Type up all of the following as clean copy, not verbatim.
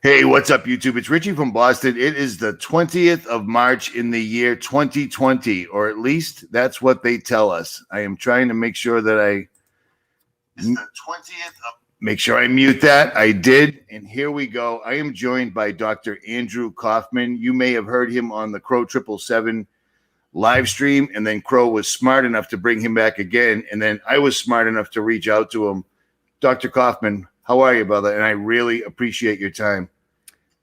Hey, what's up, YouTube? It's Richie from Boston. It is the 20th of March in the year 2020, or at least that's what they tell us. I am trying to make sure that it's the 20th of make sure I mute that. I did, and here we go. I am joined by Dr. Andrew Kaufman. You may have heard him on the Crow 777 live stream, and then Crow was smart enough to bring him back again, and then I was smart enough to reach out to him. Dr. Kaufman, how are you, brother? And I really appreciate your time.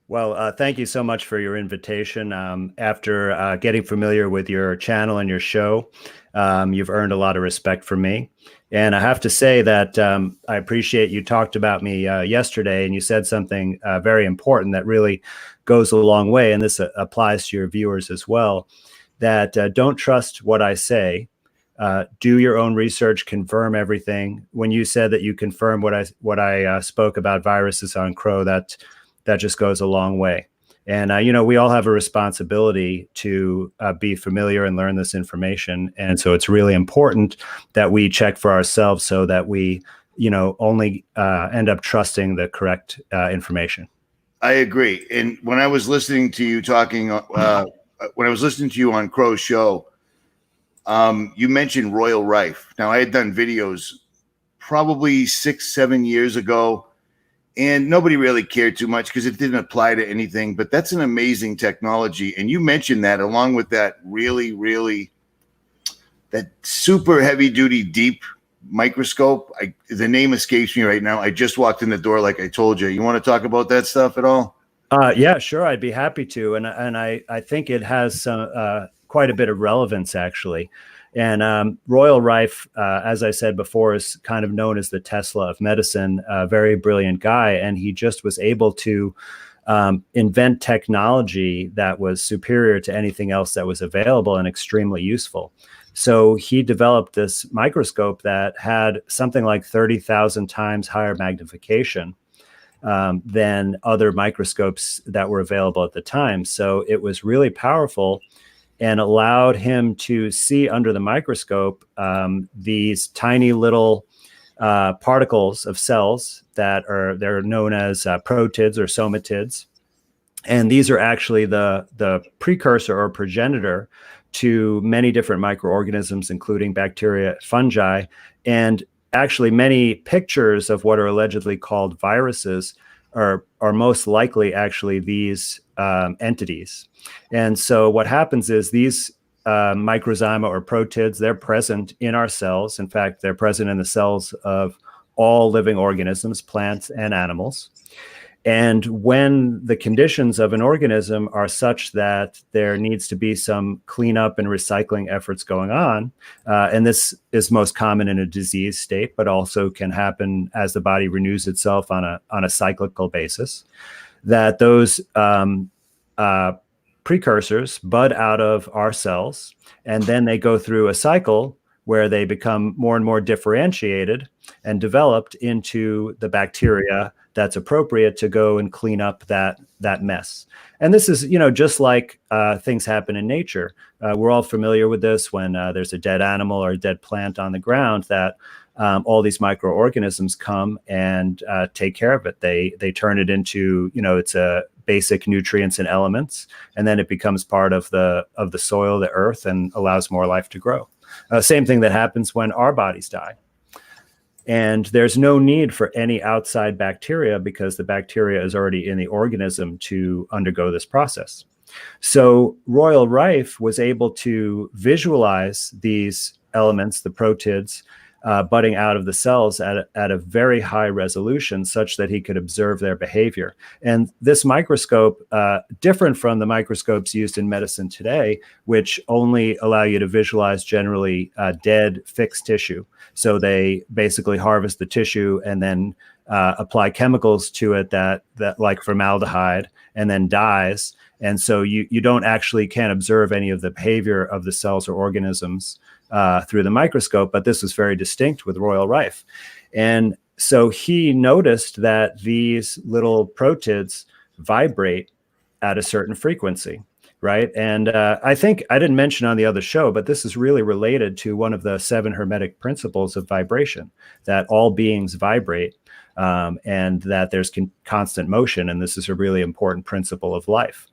Well, thank you so much for your invitation. After getting familiar with your channel and your show, you've earned a lot of respect from me. And I have to say that I appreciate you talked about me yesterday, and you said something very important that really goes a long way. And this applies to your viewers as well, that don't trust what I say. Do your own research, confirm everything. When you said that you confirmed what I spoke about viruses on Crow, that just goes a long way. And, we all have a responsibility to be familiar and learn this information. And so it's really important that we check for ourselves so that we, only end up trusting the correct information. I agree. And when I was listening to you talking, when I was listening to you on Crow's show, you mentioned Royal Rife. Now, I had done videos probably 6-7 years ago, and nobody really cared too much because it didn't apply to anything. But that's an amazing technology. And you mentioned that along with that really that super heavy duty deep microscope. The name escapes me right now. I just walked in the door like I told you. You want to talk about that stuff at all? Yeah, sure. I'd be happy to. And I think it has some quite a bit of relevance, actually. And Royal Rife, as I said before, is kind of known as the Tesla of medicine, a very brilliant guy. And he just was able to invent technology that was superior to anything else that was available and extremely useful. So he developed this microscope that had something like 30,000 times higher magnification than other microscopes that were available at the time. So it was really powerful and allowed him to see under the microscope these tiny little particles of cells they're known as protids or somatids. And these are actually the precursor or progenitor to many different microorganisms, including bacteria, fungi, and actually many pictures of what are allegedly called viruses are most likely actually these entities. And so what happens is these microzyma or protids, they're present in our cells. In fact, they're present in the cells of all living organisms, plants and animals. And when the conditions of an organism are such that there needs to be some cleanup and recycling efforts going on, and this is most common in a disease state, but also can happen as the body renews itself on a cyclical basis, that those precursors bud out of our cells, and then they go through a cycle where they become more and more differentiated and developed into the bacteria that's appropriate to go and clean up that mess. And this is, just like things happen in nature. We're all familiar with this when there's a dead animal or a dead plant on the ground, that all these microorganisms come and take care of it. They turn it into, it's a basic nutrients and elements, and then it becomes part of the soil, the earth, and allows more life to grow. Same thing that happens when our bodies die. And there's no need for any outside bacteria because the bacteria is already in the organism to undergo this process. So Royal Rife was able to visualize these elements, the protids, budding out of the cells at a very high resolution, such that he could observe their behavior. And this microscope, different from the microscopes used in medicine today, which only allow you to visualize generally dead fixed tissue. So they basically harvest the tissue and then apply chemicals to it that like formaldehyde, and then dies. And so you can't observe any of the behavior of the cells or organisms through the microscope, but this was very distinct with Royal Rife. And so he noticed that these little protids vibrate at a certain frequency, right? And I think I didn't mention on the other show, but this is really related to one of the 7 hermetic principles of vibration, that all beings vibrate. and that there's constant motion, and this is a really important principle of life.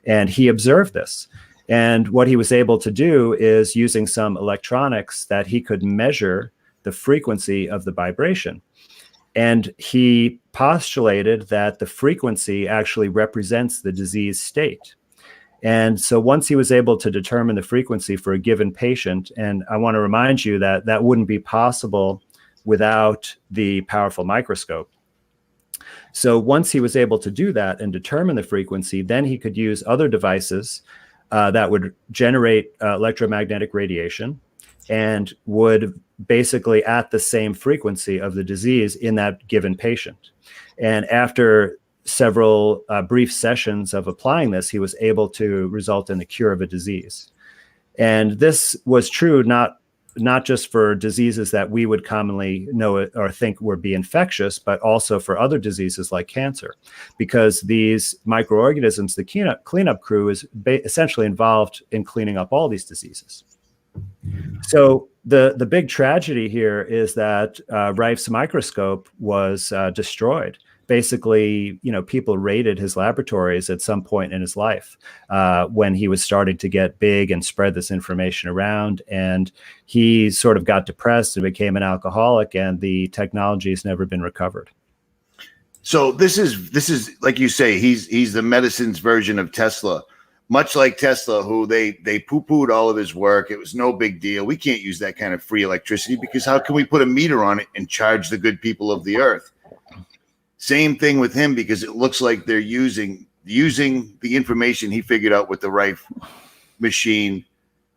And he observed this. And what he was able to do is, using some electronics, that he could measure the frequency of the vibration. And he postulated that the frequency actually represents the disease state. And so once he was able to determine the frequency for a given patient, and I want to remind you that that wouldn't be possible without the powerful microscope. So once he was able to do that and determine the frequency, then he could use other devices that would generate electromagnetic radiation and would basically at the same frequency of the disease in that given patient. And after several brief sessions of applying this, he was able to result in the cure of a disease. And this was true not just for diseases that we would commonly know or think would be infectious, but also for other diseases like cancer, because these microorganisms, the cleanup crew, is essentially involved in cleaning up all these diseases. So the big tragedy here is that Reif's microscope was destroyed. Basically, people raided his laboratories at some point in his life when he was starting to get big and spread this information around. And he sort of got depressed and became an alcoholic, and the technology has never been recovered. So this is like you say, he's the medicine's version of Tesla. Much like Tesla, who they poo-pooed all of his work. It was no big deal. We can't use that kind of free electricity, because how can we put a meter on it and charge the good people of the earth? Same thing with him, because it looks like they're using the information he figured out with the Rife machine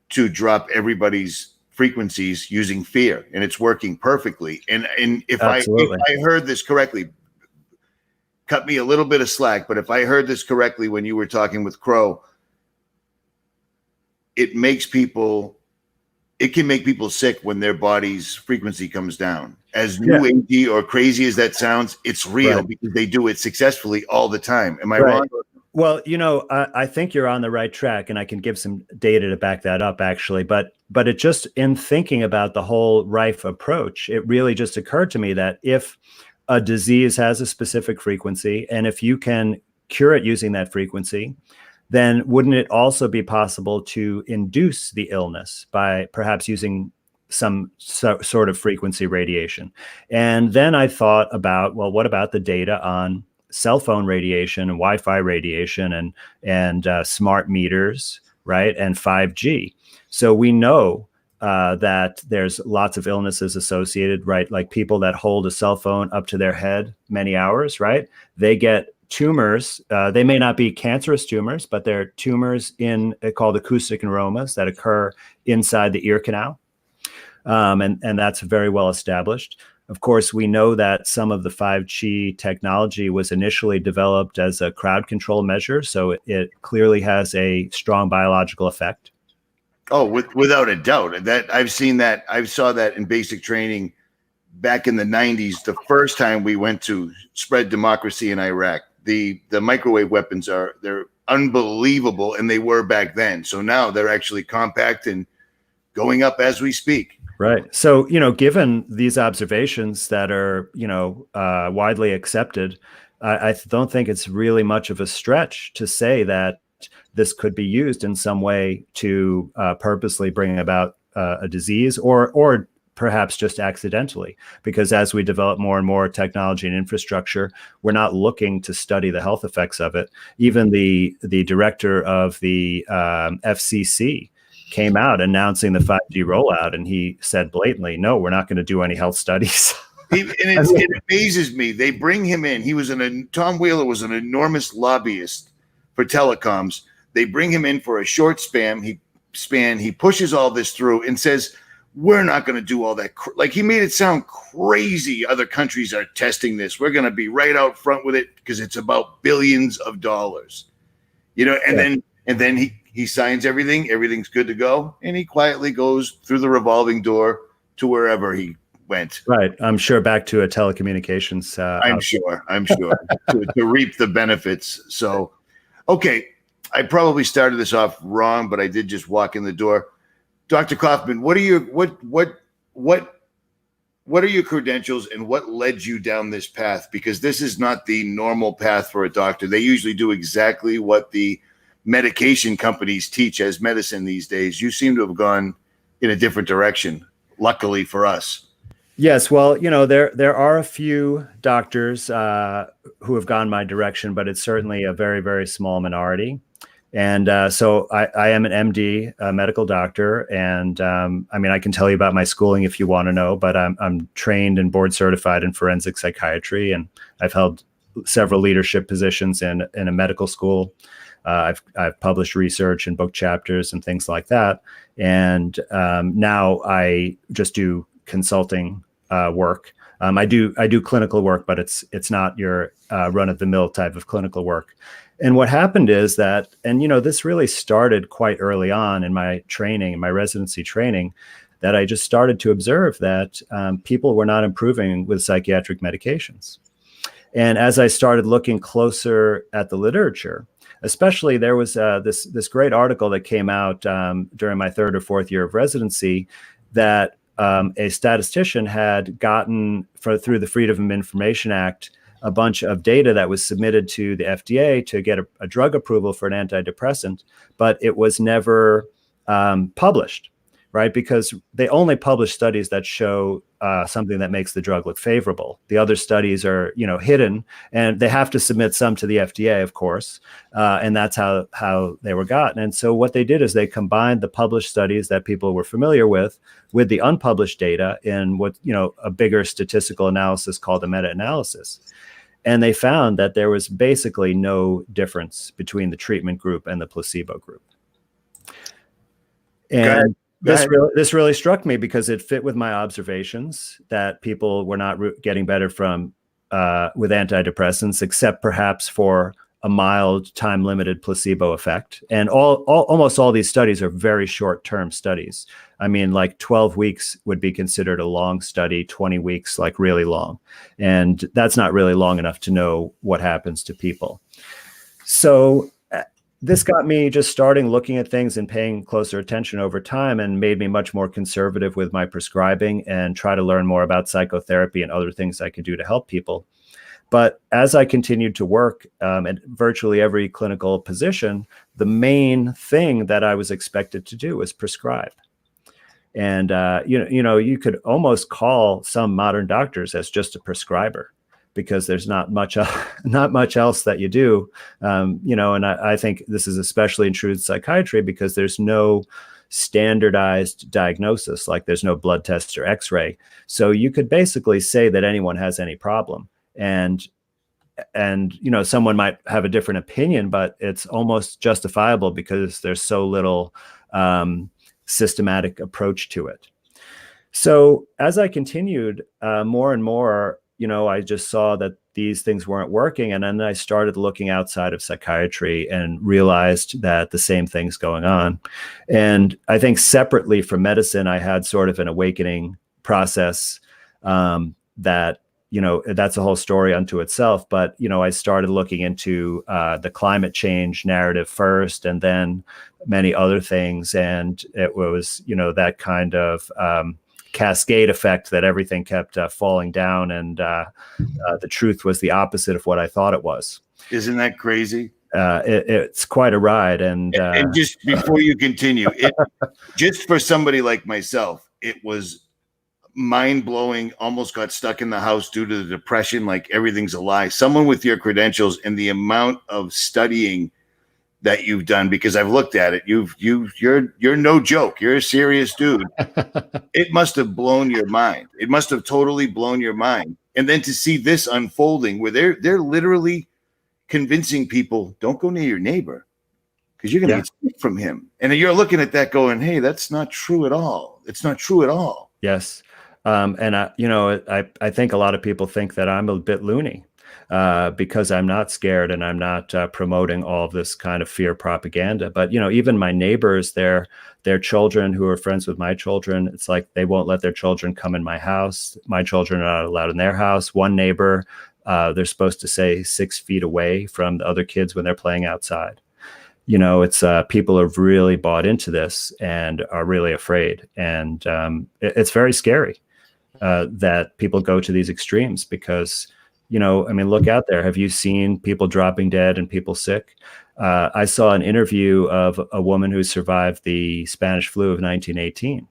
to drop everybody's frequencies using fear, and it's working perfectly. And if I heard this correctly, cut me a little bit of slack, but if I heard this correctly when you were talking with Crow, it can make people sick when their body's frequency comes down. As new agey or crazy as that sounds, it's real, because they do it successfully all the time. Am I wrong? Well, I think you're on the right track, and I can give some data to back that up, actually. But it just, in thinking about the whole Rife approach, it really just occurred to me that if a disease has a specific frequency, and if you can cure it using that frequency, then wouldn't it also be possible to induce the illness by perhaps using some sort of frequency radiation? And then I thought about, well, what about the data on cell phone radiation and Wi-Fi radiation and smart meters, right? And 5G. So we know that there's lots of illnesses associated, right? Like people that hold a cell phone up to their head many hours, right? They get tumors. They may not be cancerous tumors, but they're tumors called acoustic neuromas that occur inside the ear canal. And that's very well established. Of course, we know that some of the 5G technology was initially developed as a crowd control measure, so it clearly has a strong biological effect. Oh, without a doubt. That I've seen that. I saw that in basic training back in the 90s, the first time we went to spread democracy in Iraq. The microwave weapons they're unbelievable, and they were back then. So now they're actually compact and going up as we speak. Right. So, given these observations that are, widely accepted, I don't think it's really much of a stretch to say that this could be used in some way to purposely bring about a disease, or perhaps just accidentally, because as we develop more and more technology and infrastructure, we're not looking to study the health effects of it. Even the director of the FCC came out announcing the 5G rollout, and he said blatantly, no, we're not going to do any health studies. It amazes me. They bring him in. Tom Wheeler was an enormous lobbyist for telecoms. They bring him in for a short span. He pushes all this through and says, we're not going to do all that. Like, he made it sound crazy. Other countries are testing this. We're going to be right out front with it because it's about billions of dollars, and then he signs everything. Everything's good to go. And he quietly goes through the revolving door to wherever he went. Right. I'm sure back to a telecommunications. I'm sure to reap the benefits. So, okay. I probably started this off wrong, but I did just walk in the door. Dr. Kaufman, what what are your credentials and what led you down this path? Because this is not the normal path for a doctor. They usually do exactly what the medication companies teach as medicine these days. You seem to have gone in a different direction, luckily for us. Yes, well, there are a few doctors who have gone my direction, but it's certainly a very, very small minority. And so I am an MD, a medical doctor, and I mean, I can tell you about my schooling if you want to know, but I'm trained and board certified in forensic psychiatry, and I've held several leadership positions in a medical school. I've published research and book chapters and things like that, and now I just do consulting work. I do clinical work, but it's not your run of the mill type of clinical work. And what happened is that, and this really started quite early on in my training, in my residency training, that I just started to observe that people were not improving with psychiatric medications. And as I started looking closer at the literature, especially there was this great article that came out during my third or fourth year of residency that a statistician had gotten through the Freedom of Information Act a bunch of data that was submitted to the FDA to get a drug approval for an antidepressant, but it was never published, right? Because they only publish studies that show something that makes the drug look favorable. The other studies are, hidden, and they have to submit some to the FDA, of course, and that's how they were gotten. And so what they did is they combined the published studies that people were familiar with the unpublished data in what, a bigger statistical analysis called a meta-analysis. And they found that there was basically no difference between the treatment group and the placebo group. And this really struck me because it fit with my observations that people were not getting better from with antidepressants, except perhaps for a mild time-limited placebo effect. And almost all these studies are very short-term studies. I mean, like 12 weeks would be considered a long study, 20 weeks like really long. And that's not really long enough to know what happens to people. So this got me just starting looking at things and paying closer attention over time, and made me much more conservative with my prescribing and try to learn more about psychotherapy and other things I could do to help people. But as I continued to work at virtually every clinical position, the main thing that I was expected to do was prescribe. And you could almost call some modern doctors as just a prescriber, because there's not much else that you do. And I think this is especially true in psychiatry because there's no standardized diagnosis, like there's no blood test or X-ray. So you could basically say that anyone has any problem. And someone might have a different opinion, but it's almost justifiable because there's so little systematic approach to it. So as I continued more and more, I just saw that these things weren't working. And then I started looking outside of psychiatry and realized that the same thing's going on. And I think separately from medicine, I had sort of an awakening process that, that's a whole story unto itself. But, I started looking into the climate change narrative first, and then many other things. And it was, that kind of cascade effect that everything kept falling down. And the truth was the opposite of what I thought it was. Isn't that crazy? It's quite a ride. And just before you continue, just for somebody like myself, it was mind-blowing. Almost got stuck in the house due to the depression, like everything's a lie. Someone with your credentials and the amount of studying that you've done, because I've looked at it, you're no joke. You're a serious dude. It must have blown your mind. It must have totally blown your mind. And then to see this unfolding where they're literally convincing people, don't go near your neighbor because you're going to get sick from him. And you're looking at that going, hey, that's not true at all. It's not true at all. Yes. And I think a lot of people think that I'm a bit loony because I'm not scared and I'm not promoting all of this kind of fear propaganda. But, even my neighbors, their children who are friends with my children, it's like they won't let their children come in my house. My children are not allowed in their house. One neighbor, they're supposed to stay 6 feet away from the other kids when they're playing outside. It's people have really bought into this and are really afraid. And it's very scary. that people go to these extremes because, you know, I mean, look out there. Have you seen people dropping dead and people sick? I saw an interview of a woman who survived the Spanish flu of 1918.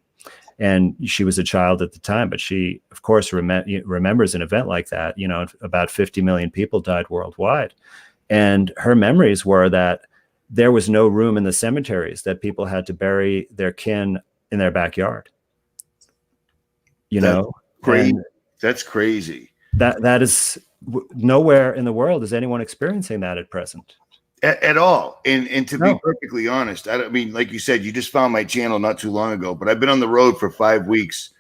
And she was a child at the time, but she, of course, remembers an event like that. You know, about 50 million people died worldwide. And her memories were that there was no room in the cemeteries, that people had to bury their kin in their backyard. You know, crazy. That's crazy. That is nowhere in the world is anyone experiencing that at present. At all. And to be perfectly honest, I mean, like you said, you just found my channel not too long ago, but I've been on the road for 5 weeks,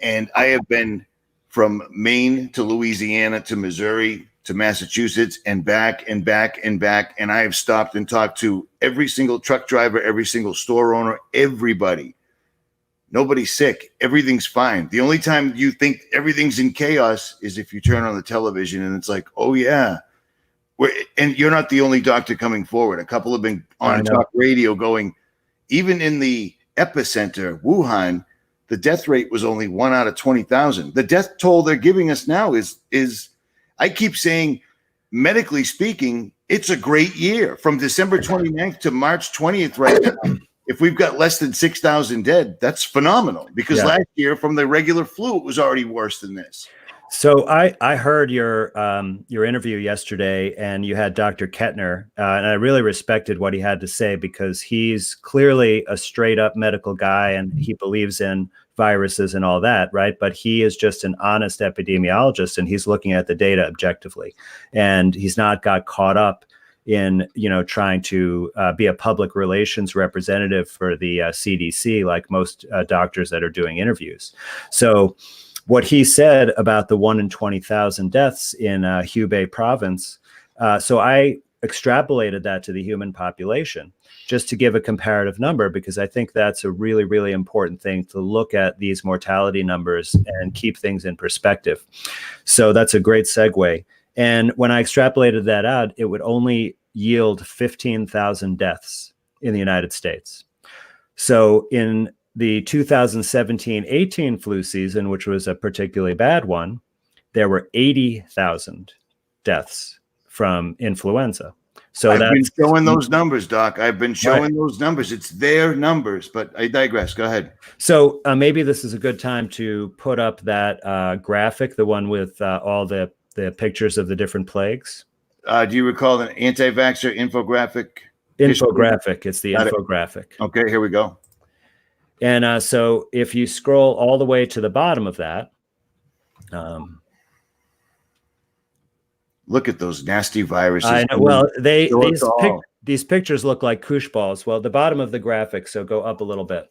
and I have been from Maine to Louisiana to Missouri to Massachusetts and back and back and back. And I have stopped and talked to every single truck driver, every single store owner, everybody. Nobody's sick. Everything's fine. The only time you think everything's in chaos is if you turn on the television and it's like, oh yeah. And you're not the only doctor coming forward. A couple have been on talk radio going, even in the epicenter, Wuhan, the death rate was only 1 out of 20,000. The death toll they're giving us now is I keep saying, medically speaking, it's a great year. From December 29th to March 20th right now, if we've got less than 6,000 dead, that's phenomenal. Because last year from the regular flu, it was already worse than this. So I heard your interview yesterday, and you had Dr. Kettner, and I really respected what he had to say because he's clearly a straight up medical guy and he believes in viruses and all that, right? But he is just an honest epidemiologist, and he's looking at the data objectively, and he's not got caught up in, you know, trying to be a public relations representative for the CDC like most doctors that are doing interviews. So what he said about the 1 in 20,000 deaths in Hubei province, so I extrapolated that to the human population just to give a comparative number, because I think that's a really, really important thing to look at these mortality numbers and keep things in perspective. So that's a great segue. And when I extrapolated that out, it would only yield 15,000 deaths in the United States. So in the 2017-18 flu season, which was a particularly bad one, there were 80,000 deaths from influenza. So I've been showing those numbers, Doc. I've been showing those numbers. It's their numbers, but I digress. Go ahead. So maybe this is a good time to put up that graphic, the one with all the pictures of the different plagues. Do you recall the anti-vaxxer infographic? Infographic. It's the infographic. Okay, here we go. And so if you scroll all the way to the bottom of that, look at those nasty viruses. I know. Well, these pictures look like koosh balls. Well, the bottom of the graphic, so go up a little bit.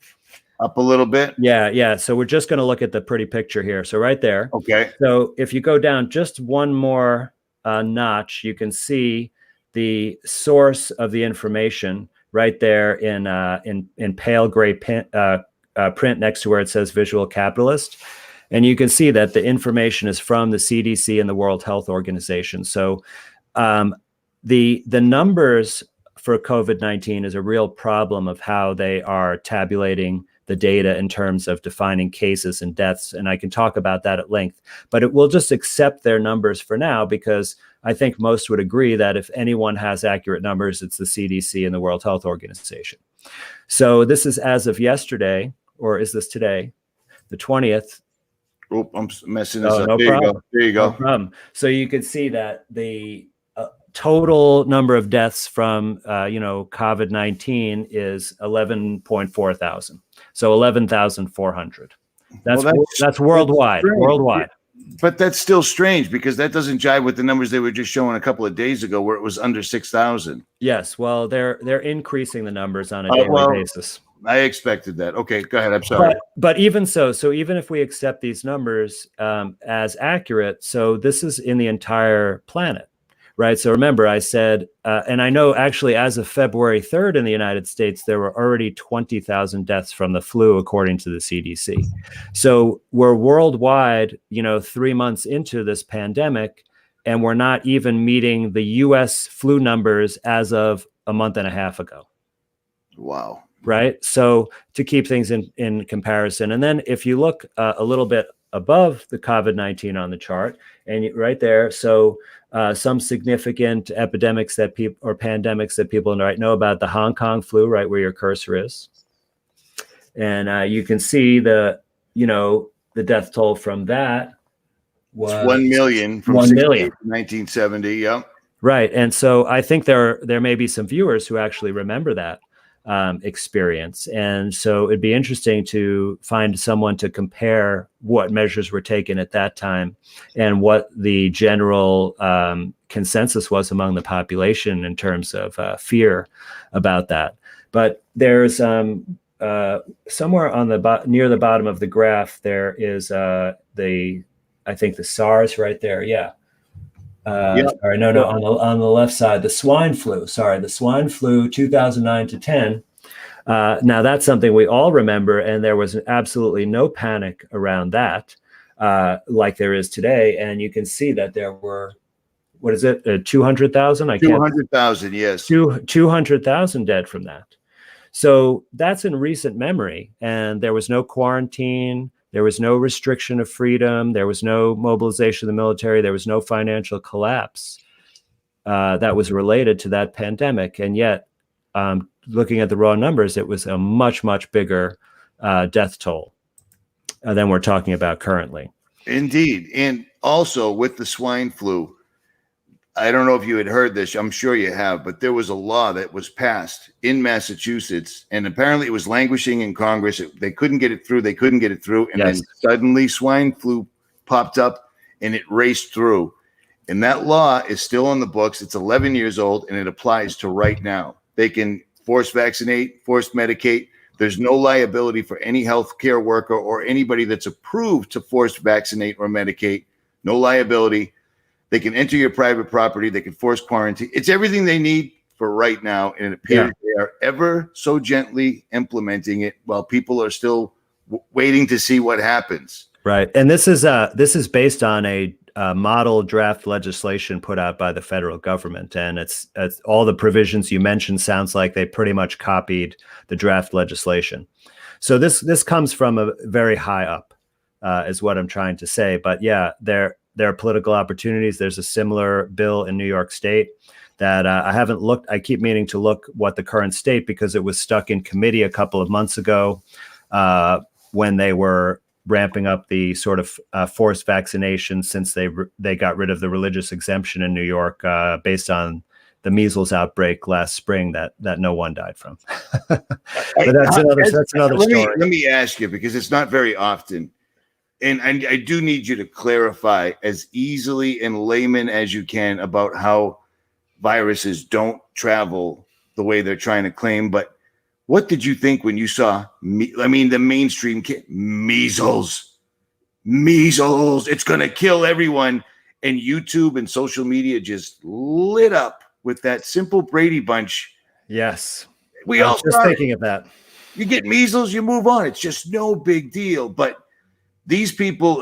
Up a little bit? Yeah. So we're just going to look at the pretty picture here. So right there. Okay. So if you go down just one more notch, you can see the source of the information right there in pale gray print next to where it says Visual Capitalist. And you can see that the information is from the CDC and the World Health Organization. So the numbers for COVID-19 is a real problem of how they are tabulating the data in terms of defining cases and deaths. And I can talk about that at length, but it will just accept their numbers for now, because I think most would agree that if anyone has accurate numbers, it's the CDC and the World Health Organization. So this is as of yesterday, or is this today, the 20th? Oh, I'm messing this up. No problem. There you go. No problem. So you can see that the total number of deaths from COVID-19 is 11.4 thousand. So 11,400. That's worldwide. Strange. Worldwide. But that's still strange, because that doesn't jive with the numbers they were just showing a couple of days ago, where it was under 6,000. Yes. Well, they're increasing the numbers on a daily basis. I expected that. Okay, go ahead. I'm sorry. But even so even if we accept these numbers as accurate, so this is in the entire planet, right? So remember, I said, and I know actually as of February 3rd in the United States, there were already 20,000 deaths from the flu, according to the CDC. So we're worldwide, 3 months into this pandemic, and we're not even meeting the US flu numbers as of a month and a half ago. Wow. Right. So to keep things in comparison. And then if you look a little bit above the COVID-19 on the chart, and right there. So some significant epidemics that people or pandemics that people might know about: the Hong Kong flu, right where your cursor is, and you can see the death toll from that It's was 1 million from 1 '68 million. to 1970. Yep. Right. And so I think there may be some viewers who actually remember that experience. And so it'd be interesting to find someone to compare what measures were taken at that time and what the general consensus was among the population in terms of fear about that. But there's somewhere on the near the bottom of the graph, there is I think the SARS right there. Yeah. Yep. Sorry, no, on the left side, the swine flu. Sorry, the swine flu, 2009 to 10. Now that's something we all remember, and there was absolutely no panic around that, like there is today. And you can see that there were, what is it, 200,000? 200,000, yes. 200,000 dead from that. So that's in recent memory, and there was no quarantine. There was no restriction of freedom. There was no mobilization of the military. There was no financial collapse that was related to that pandemic. And yet, looking at the raw numbers, it was a much, much bigger death toll than we're talking about currently. Indeed. And also with the swine flu, I don't know if you had heard this. I'm sure you have, but there was a law that was passed in Massachusetts, and apparently it was languishing in Congress. They couldn't get it through. And Yes. then suddenly swine flu popped up and it raced through. And that law is still on the books. It's 11 years old and it applies to right now. They can force vaccinate, force medicate. There's no liability for any healthcare worker or anybody that's approved to force vaccinate or medicate. No liability. They can enter your private property. They can force quarantine. It's everything they need for right now. And it appears they are ever so gently implementing it while people are still waiting to see what happens. Right. And this is based on a model draft legislation put out by the federal government. And it's all the provisions you mentioned sounds like they pretty much copied the draft legislation. So this comes from a very high up, is what I'm trying to say. But yeah, there are political opportunities. There's a similar bill in New York State that I haven't looked. I keep meaning to look what the current state, because it was stuck in committee a couple of months ago when they were ramping up the sort of forced vaccination, since they got rid of the religious exemption in New York based on the measles outbreak last spring that no one died from. But that's another story. Let me ask you, because it's not very often. And I do need you to clarify as easily in layman as you can about how viruses don't travel the way they're trying to claim. But what did you think when you saw, the mainstream measles, it's going to kill everyone. And YouTube and social media just lit up with that simple Brady Bunch. Yes. We all just thinking of that. You get measles, you move on. It's just no big deal. But these people,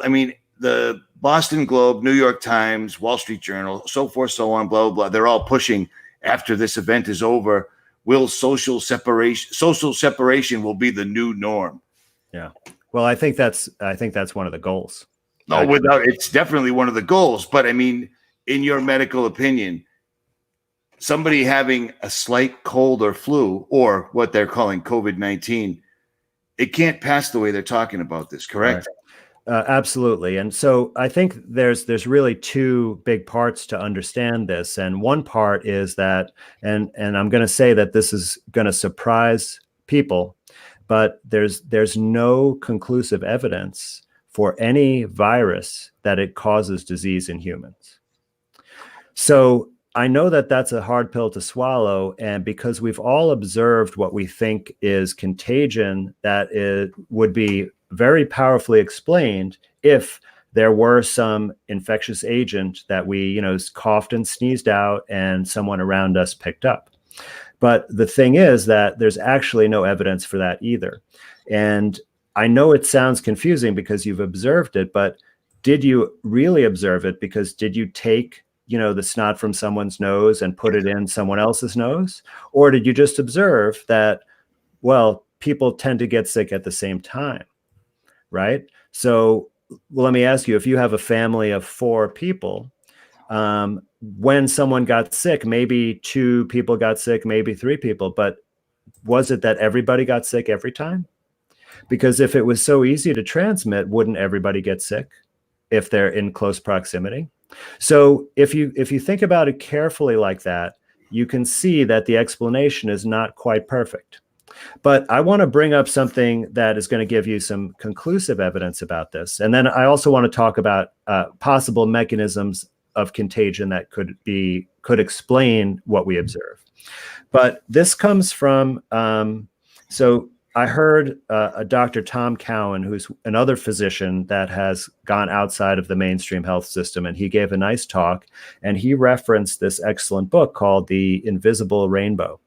the Boston Globe, New York Times, Wall Street Journal, so forth, so on, blah, blah, blah. They're all pushing after this event is over. Social separation will be the new norm. Yeah. Well, I think that's one of the goals. No, it's definitely one of the goals. But in your medical opinion, somebody having a slight cold or flu, or what they're calling COVID-19, it can't pass the way they're talking about this, correct? Right. Absolutely. And so I think there's really two big parts to understand this. And one part is that, and I'm going to say that this is going to surprise people, but there's no conclusive evidence for any virus that it causes disease in humans. So I know that that's a hard pill to swallow. And because we've all observed what we think is contagion, that it would be very powerfully explained if there were some infectious agent that we, coughed and sneezed out and someone around us picked up. But the thing is that there's actually no evidence for that either. And I know it sounds confusing because you've observed it, but did you really observe it? Because did you take, the snot from someone's nose and put it in someone else's nose? Or did you just observe that, well, people tend to get sick at the same time? Right. So well, let me ask you, if you have a family of 4 people, when someone got sick, maybe 2 people got sick, maybe 3 people, but was it that everybody got sick every time? Because if it was so easy to transmit, wouldn't everybody get sick if they're in close proximity? So if you think about it carefully like that, you can see that the explanation is not quite perfect. But I want to bring up something that is going to give you some conclusive evidence about this. And then I also want to talk about possible mechanisms of contagion that could explain what we observe. But this comes from, so I heard a Dr. Tom Cowan, who's another physician that has gone outside of the mainstream health system, and he gave a nice talk, and he referenced this excellent book called The Invisible Rainbow.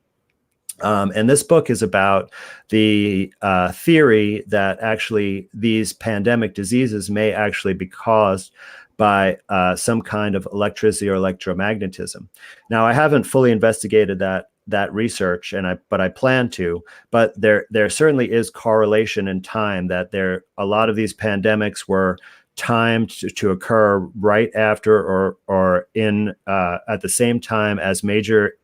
And this book is about the theory that actually these pandemic diseases may actually be caused by some kind of electricity or electromagnetism. Now, I haven't fully investigated that research, but I plan to. But there certainly is correlation in time that a lot of these pandemics were timed to occur right after or in at the same time as major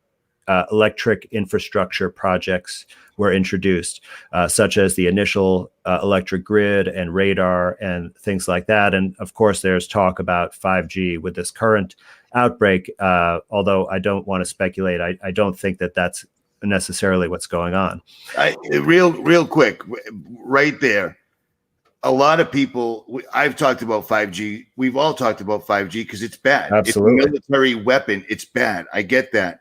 electric infrastructure projects were introduced, such as the initial electric grid and radar and things like that. And of course, there's talk about 5G with this current outbreak, although I don't want to speculate. I don't think that that's necessarily what's going on. Real quick, right there. A lot of people, I've talked about 5G. We've all talked about 5G because it's bad. Absolutely. It's a military weapon. It's bad. I get that.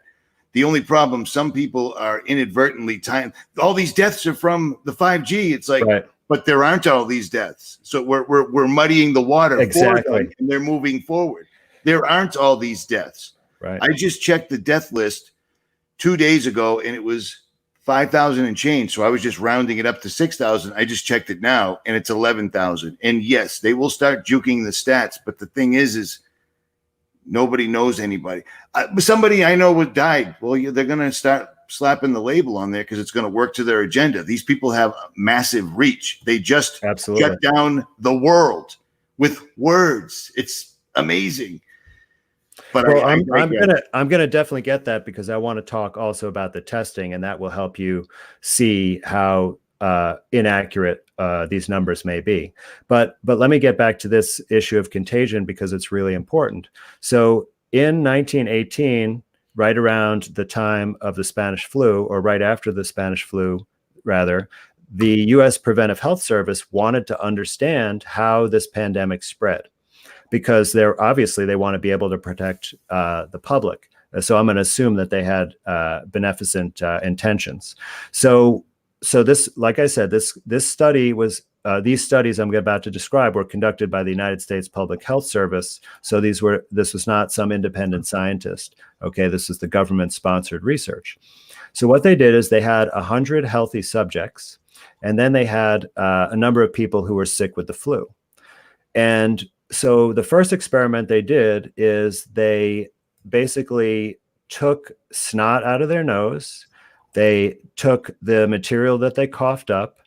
The only problem, some people are inadvertently timed. All these deaths are from the 5G. It's like, right. But there aren't all these deaths. So we're muddying the water exactly. for them, and they're moving forward. There aren't all these deaths. Right. I just checked the death list 2 days ago, and it was 5,000 and change. So I was just rounding it up to 6,000. I just checked it now, and it's 11,000. And yes, they will start juking the stats. But the thing is nobody knows anybody. Somebody I know died. Well, they're going to start slapping the label on there because it's going to work to their agenda. These people have massive reach. They just shut down the world with words. It's amazing. But well, I'm gonna definitely get that, because I want to talk also about the testing, and that will help you see how inaccurate these numbers may be. But let me get back to this issue of contagion, because it's really important. So in 1918, right around the time of the Spanish flu, or right after the Spanish flu, rather, the U.S. Preventive Health Service wanted to understand how this pandemic spread, because they want to be able to protect the public. So I'm going to assume that they had beneficent intentions. So this, like I said, this study was, these studies I'm about to describe were conducted by the United States Public Health Service. So this was not some independent scientist. Okay, this is the government-sponsored research. So what they did is they had 100 healthy subjects, and then they had a number of people who were sick with the flu. And so the first experiment they did is they basically took snot out of their nose. They took the material that they coughed up,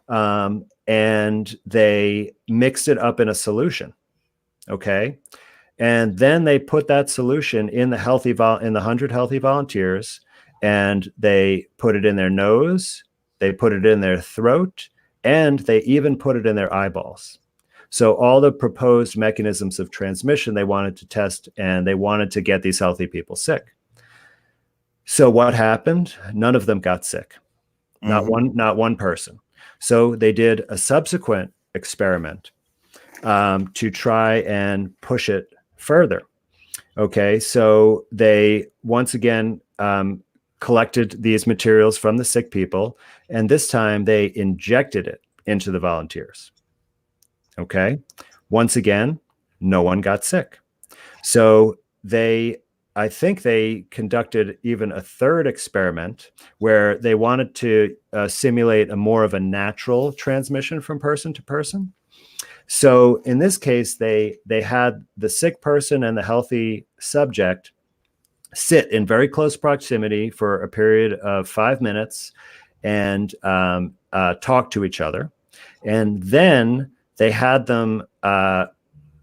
and they mixed it up in a solution. Okay. And then they put that solution in the 100 healthy volunteers, and they put it in their nose, they put it in their throat, and they even put it in their eyeballs. So all the proposed mechanisms of transmission they wanted to test, and they wanted to get these healthy people sick. So what happened? None of them got sick. Mm-hmm. Not one person. So they did a subsequent experiment to try and push it further. Okay, so they once again collected these materials from the sick people, and this time they injected it into the volunteers. Okay, once again, no one got sick. So I think they conducted even a third experiment where they wanted to simulate more of a natural transmission from person to person. So in this case, they had the sick person and the healthy subject sit in very close proximity for a period of 5 minutes and talk to each other. And then they had them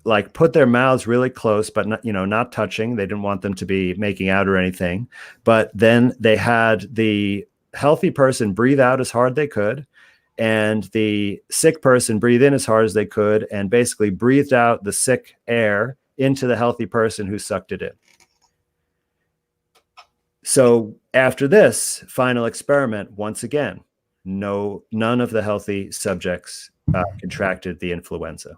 like put their mouths really close, but not, not touching. They didn't want them to be making out or anything. But then they had the healthy person breathe out as hard they could, and the sick person breathe in as hard as they could, and basically breathed out the sick air into the healthy person who sucked it in. So after this final experiment, once again, none of the healthy subjects contracted the influenza.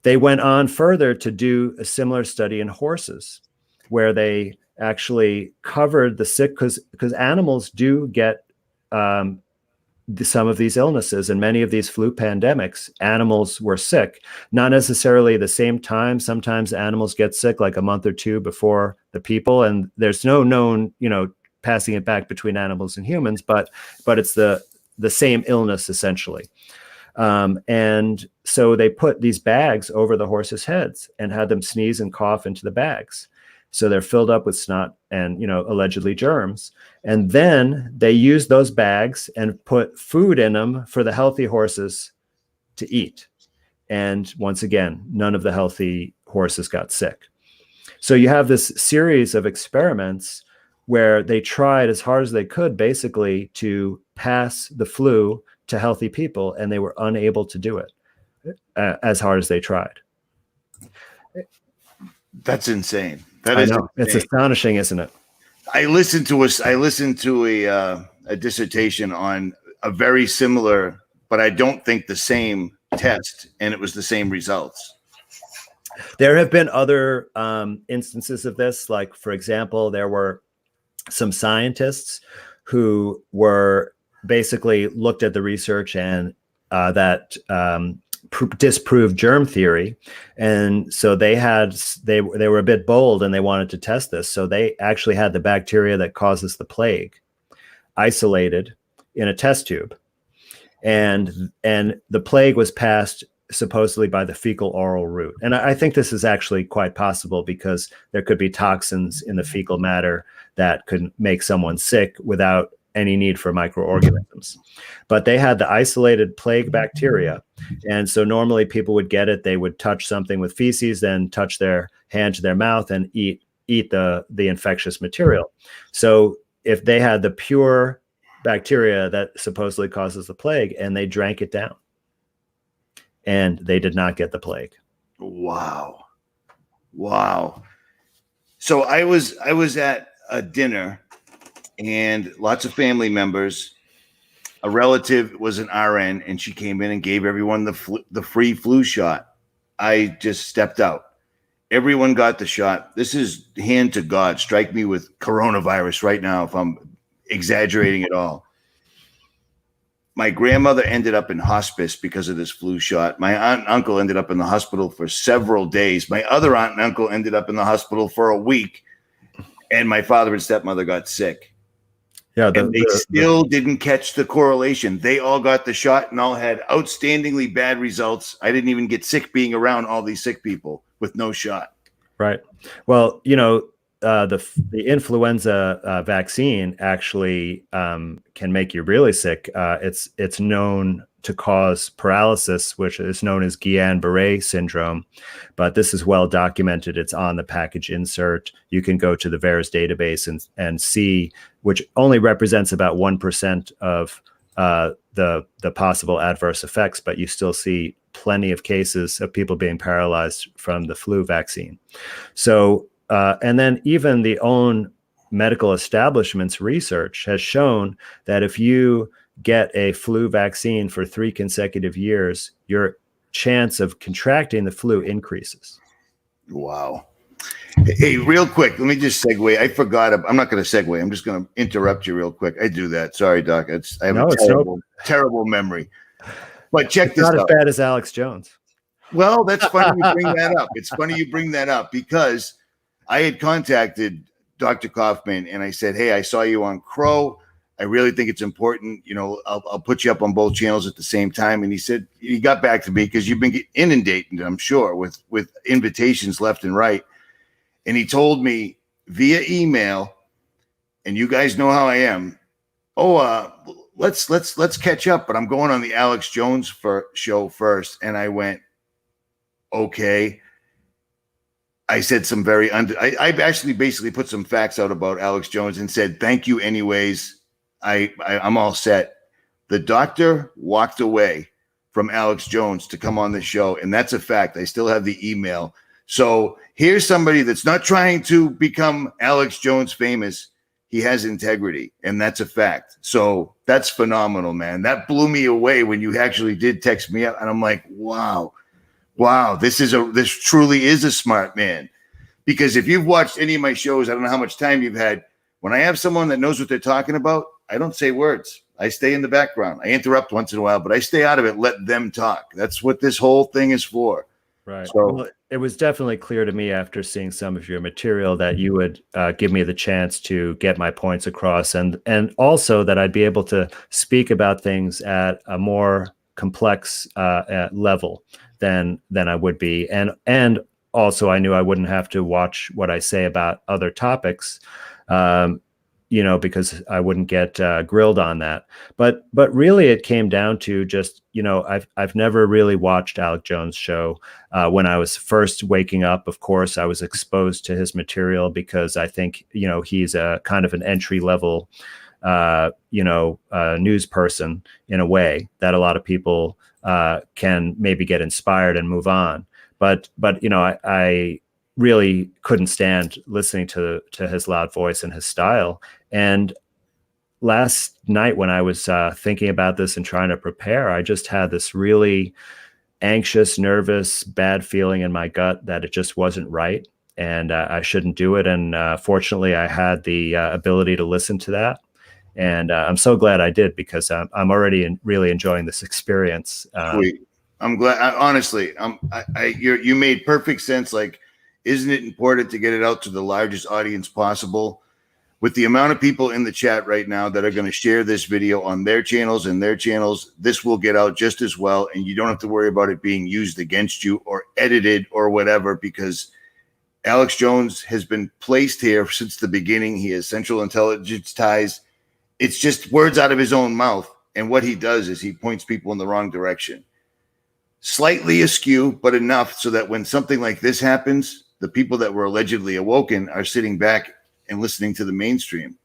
They went on further to do a similar study in horses, where they actually covered the sick, because animals do get some of these illnesses, and many of these flu pandemics, animals were sick, not necessarily the same time. Sometimes animals get sick like a month or two before the people, and there's no known, passing it back between animals and humans, but it's the same illness essentially. And so they put these bags over the horses' heads and had them sneeze and cough into the bags. So they're filled up with snot and, allegedly germs. And then they used those bags and put food in them for the healthy horses to eat. And once again, none of the healthy horses got sick. So you have this series of experiments where they tried as hard as they could basically to pass the flu to healthy people, and they were unable to do it as hard as they tried. That's insane. I know. It's astonishing, isn't it? I listened to a dissertation on a very similar, but I don't think the same test, and it was the same results. There have been other instances of this. Like, for example, there were some scientists who were basically looked at the research and that disproved germ theory, and so they were a bit bold and they wanted to test this. So they actually had the bacteria that causes the plague isolated in a test tube, and the plague was passed supposedly by the fecal oral route. And I think this is actually quite possible, because there could be toxins in the fecal matter that could make someone sick without any need for microorganisms. But they had the isolated plague bacteria. And so normally people would get it, they would touch something with feces, then touch their hand to their mouth and eat the infectious material. So if they had the pure bacteria that supposedly causes the plague, and they drank it down, and they did not get the plague. Wow. So I was at a dinner, and lots of family members. A relative was an RN, and she came in and gave everyone the free flu shot. I just stepped out. Everyone got the shot. This is hand to God. Strike me with coronavirus right now if I'm exaggerating at all. My grandmother ended up in hospice because of this flu shot. My aunt and uncle ended up in the hospital for several days. My other aunt and uncle ended up in the hospital for a week, and my father and stepmother got sick. Yeah, they still didn't catch the correlation. They all got the shot and all had outstandingly bad results. I didn't even get sick being around all these sick people with no shot. Right. Well, the influenza vaccine actually can make you really sick. It's known to cause paralysis, which is known as Guillain-Barré syndrome. But this is well documented. It's on the package insert. You can go to the VAERS database and see, which only represents about 1% of the possible adverse effects, but you still see plenty of cases of people being paralyzed from the flu vaccine. So, and then even the own medical establishment's research has shown that if you get a flu vaccine for 3 consecutive years, your chance of contracting the flu increases. Wow. Hey, real quick, let me just segue. I forgot. I'm not going to segue. I'm just going to interrupt you real quick. I do that. Sorry, Doc. I have a terrible memory. But check this out. Not as bad as Alex Jones. Well, that's funny you bring that up. It's funny you bring that up, because I had contacted Dr. Kaufman and I said, hey, I saw you on Crow. I really think it's important. I'll put you up on both channels at the same time. And he said, he got back to me because you've been inundated, I'm sure, with invitations left and right. And he told me via email, and you guys know how I am. let's catch up. But I'm going on the Alex Jones show first, and I went, okay. I said some I actually basically put some facts out about Alex Jones and said, thank you anyways. I'm all set. The doctor walked away from Alex Jones to come on the show, and that's a fact. I still have the email. So here's somebody that's not trying to become Alex Jones famous. He has integrity, and that's a fact. So that's phenomenal, man. That blew me away when you actually did text me up, and I'm like, wow, this truly is a smart man. Because if you've watched any of my shows, I don't know how much time you've had. When I have someone that knows what they're talking about, I don't say words. I stay in the background. I interrupt once in a while, but I stay out of it. Let them talk. That's what this whole thing is for. Right. So, well, it was definitely clear to me after seeing some of your material that you would give me the chance to get my points across, and also that I'd be able to speak about things at a more complex level than I would be, and also I knew I wouldn't have to watch what I say about other topics. Because I wouldn't get grilled on that. But really, it came down to just, I've never really watched Alex Jones' show. When I was first waking up, of course, I was exposed to his material because I think, he's a kind of an entry level, news person in a way that a lot of people can maybe get inspired and move on. But I really couldn't stand listening to his loud voice and his style. And last night when I was thinking about this and trying to prepare, I just had this really anxious, nervous, bad feeling in my gut that it just wasn't right and I shouldn't do it. And fortunately, I had the ability to listen to that. And I'm so glad I did, because I'm already really enjoying this experience. Sweet. I'm glad. Honestly, you made perfect sense. Like, isn't it important to get it out to the largest audience possible? With the amount of people in the chat right now that are going to share this video on their channels and their channels, this will get out just as well. And you don't have to worry about it being used against you or edited or whatever, because Alex Jones has been placed here since the beginning. He has Central Intelligence ties. It's just words out of his own mouth. And what he does is he points people in the wrong direction. Slightly askew, but enough so that when something like this happens, the people that were allegedly awoken are sitting back and listening to the mainstream.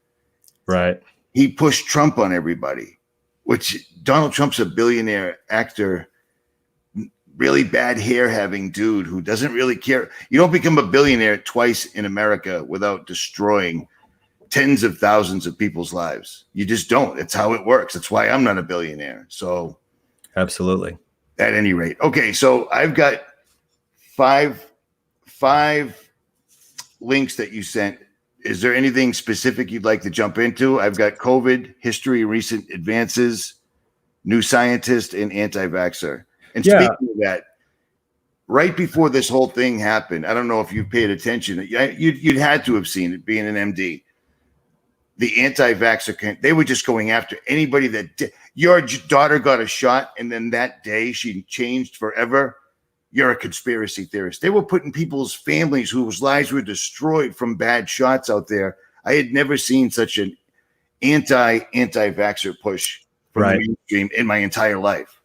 Right. He pushed Trump on everybody, which Donald Trump's a billionaire actor, really bad hair having dude who doesn't really care. You don't become a billionaire twice in America without destroying tens of thousands of people's lives. You just don't. It's how it works. That's why I'm not a billionaire. So absolutely. At any rate. Okay. So I've got five links that you sent. Is there anything specific you'd like to jump into? I've got COVID, history, recent advances, new scientist, and anti-vaxxer. And speaking of that, right before this whole thing happened, I don't know if you paid attention. You'd had to have seen it, being an MD. The anti-vaxxer, they were just going after anybody that your daughter got a shot, and then that day she changed forever. You're a conspiracy theorist. They were putting people's families whose lives were destroyed from bad shots out there. I had never seen such an anti-vaxxer push from the mainstream in my entire life.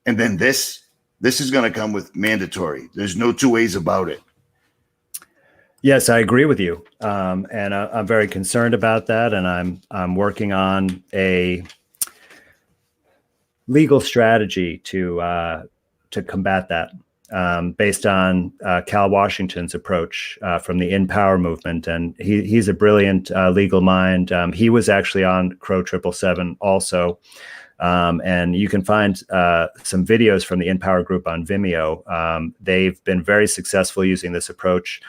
And then this is going to come with mandatory. There's no two ways about it. Yes, I agree with you. And I'm very concerned about that. And I'm working on a legal strategy to combat that, based on Cal Washington's approach from the In Power movement. And he's a brilliant legal mind. He was actually on Crow 777 also. And you can find some videos from the In Power group on Vimeo. They've been very successful using this approach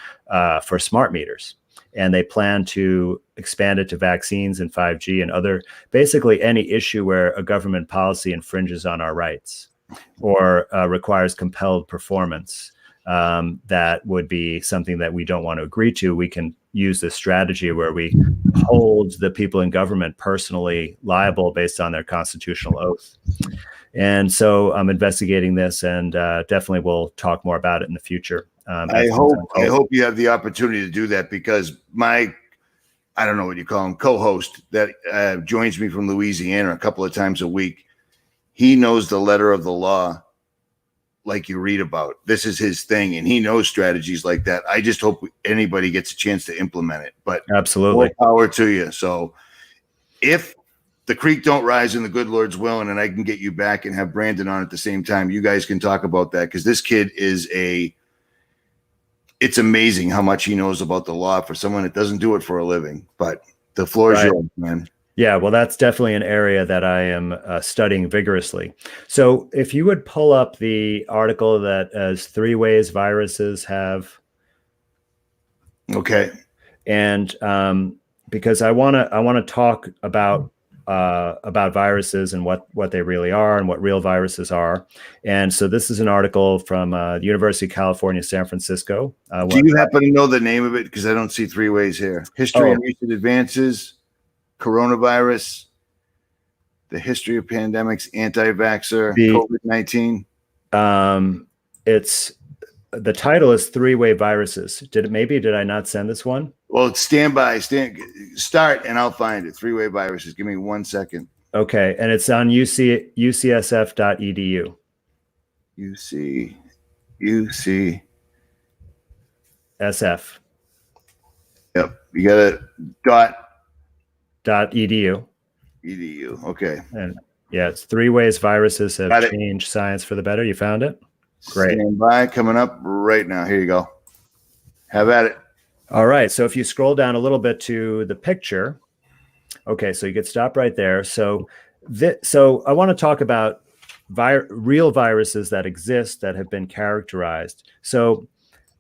for smart meters. And they plan to expand it to vaccines and 5G and basically any issue where a government policy infringes on our rights or requires compelled performance. That would be something that we don't want to agree to. We can use this strategy where we hold the people in government personally liable based on their constitutional oath. And so I'm investigating this, and definitely we'll talk more about it in the future. I hope you have the opportunity to do that, because I I don't know what you call him, co-host that joins me from Louisiana a couple of times a week. He knows the letter of the law like you read about. This is his thing, and he knows strategies like that. I just hope anybody gets a chance to implement it. But absolutely, more power to you. So if the creek don't rise and the good Lord's willing, and I can get you back and have Brandon on at the same time, you guys can talk about that, because this kid is it's amazing how much he knows about the law for someone that doesn't do it for a living. But the floor is yours, man. Yeah, well, that's definitely an area that I am studying vigorously. So if you would pull up the article that as 3 ways viruses have. Okay. And because I want to talk about viruses and what they really are and what real viruses are. And so this is an article from the University of California, San Francisco. Do you happen to know the name of it? Because I don't see 3 ways here. History and recent advances, coronavirus, the history of pandemics, anti-vaxxer, COVID-19. It's the title is 3-way viruses. Did I not send this one? Well, start, and I'll find it. 3-way viruses. Give me 1 second. Okay, and it's on ucsf.edu. UC SF. Yep, you got a .edu. Edu. Okay. And yeah, it's 3 ways viruses have changed science for the better. You found it? Great. Stand by, coming up right now. Here you go. Have at it. All right. So if you scroll down a little bit to the picture, okay, so you could stop right there. So I want to talk about real viruses that exist that have been characterized. So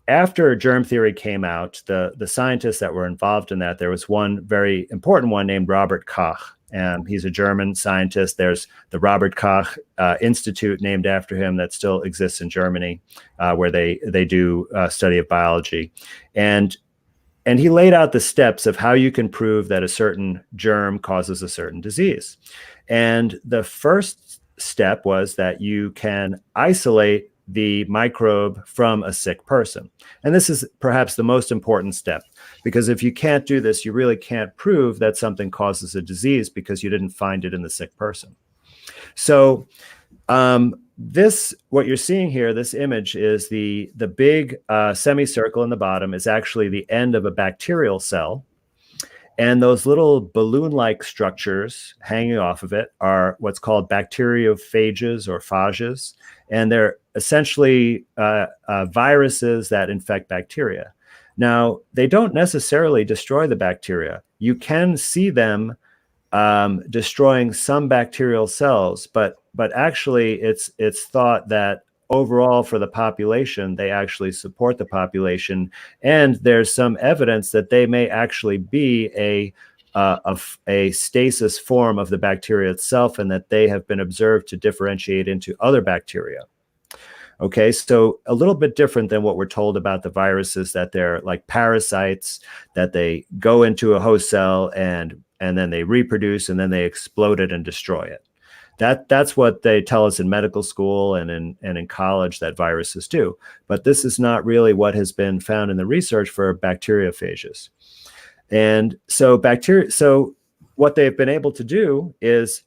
after germ theory came out, the scientists that were involved in that, there was one very important one named Robert Koch. And he's a German scientist. There's the Robert Koch Institute named after him that still exists in Germany, where they do study of biology. And he laid out the steps of how you can prove that a certain germ causes a certain disease. And the first step was that you can isolate the microbe from a sick person. And this is perhaps the most important step, because if you can't do this, you really can't prove that something causes a disease because you didn't find it in the sick person. So what you're seeing here, this image is the big semicircle in the bottom is actually the end of a bacterial cell. And those little balloon-like structures hanging off of it are what's called bacteriophages or phages. And they're essentially viruses that infect bacteria. Now, they don't necessarily destroy the bacteria. You can see them destroying some bacterial cells, but actually it's thought that overall for the population, they actually support the population. And there's some evidence that they may actually be a stasis form of the bacteria itself, and that they have been observed to differentiate into other bacteria. Okay, so a little bit different than what we're told about the viruses, that they're like parasites, that they go into a host cell and then they reproduce and then they explode it and destroy it. That's what they tell us in medical school and in college that viruses do. But this is not really what has been found in the research for bacteriophages. And so what they've been able to do is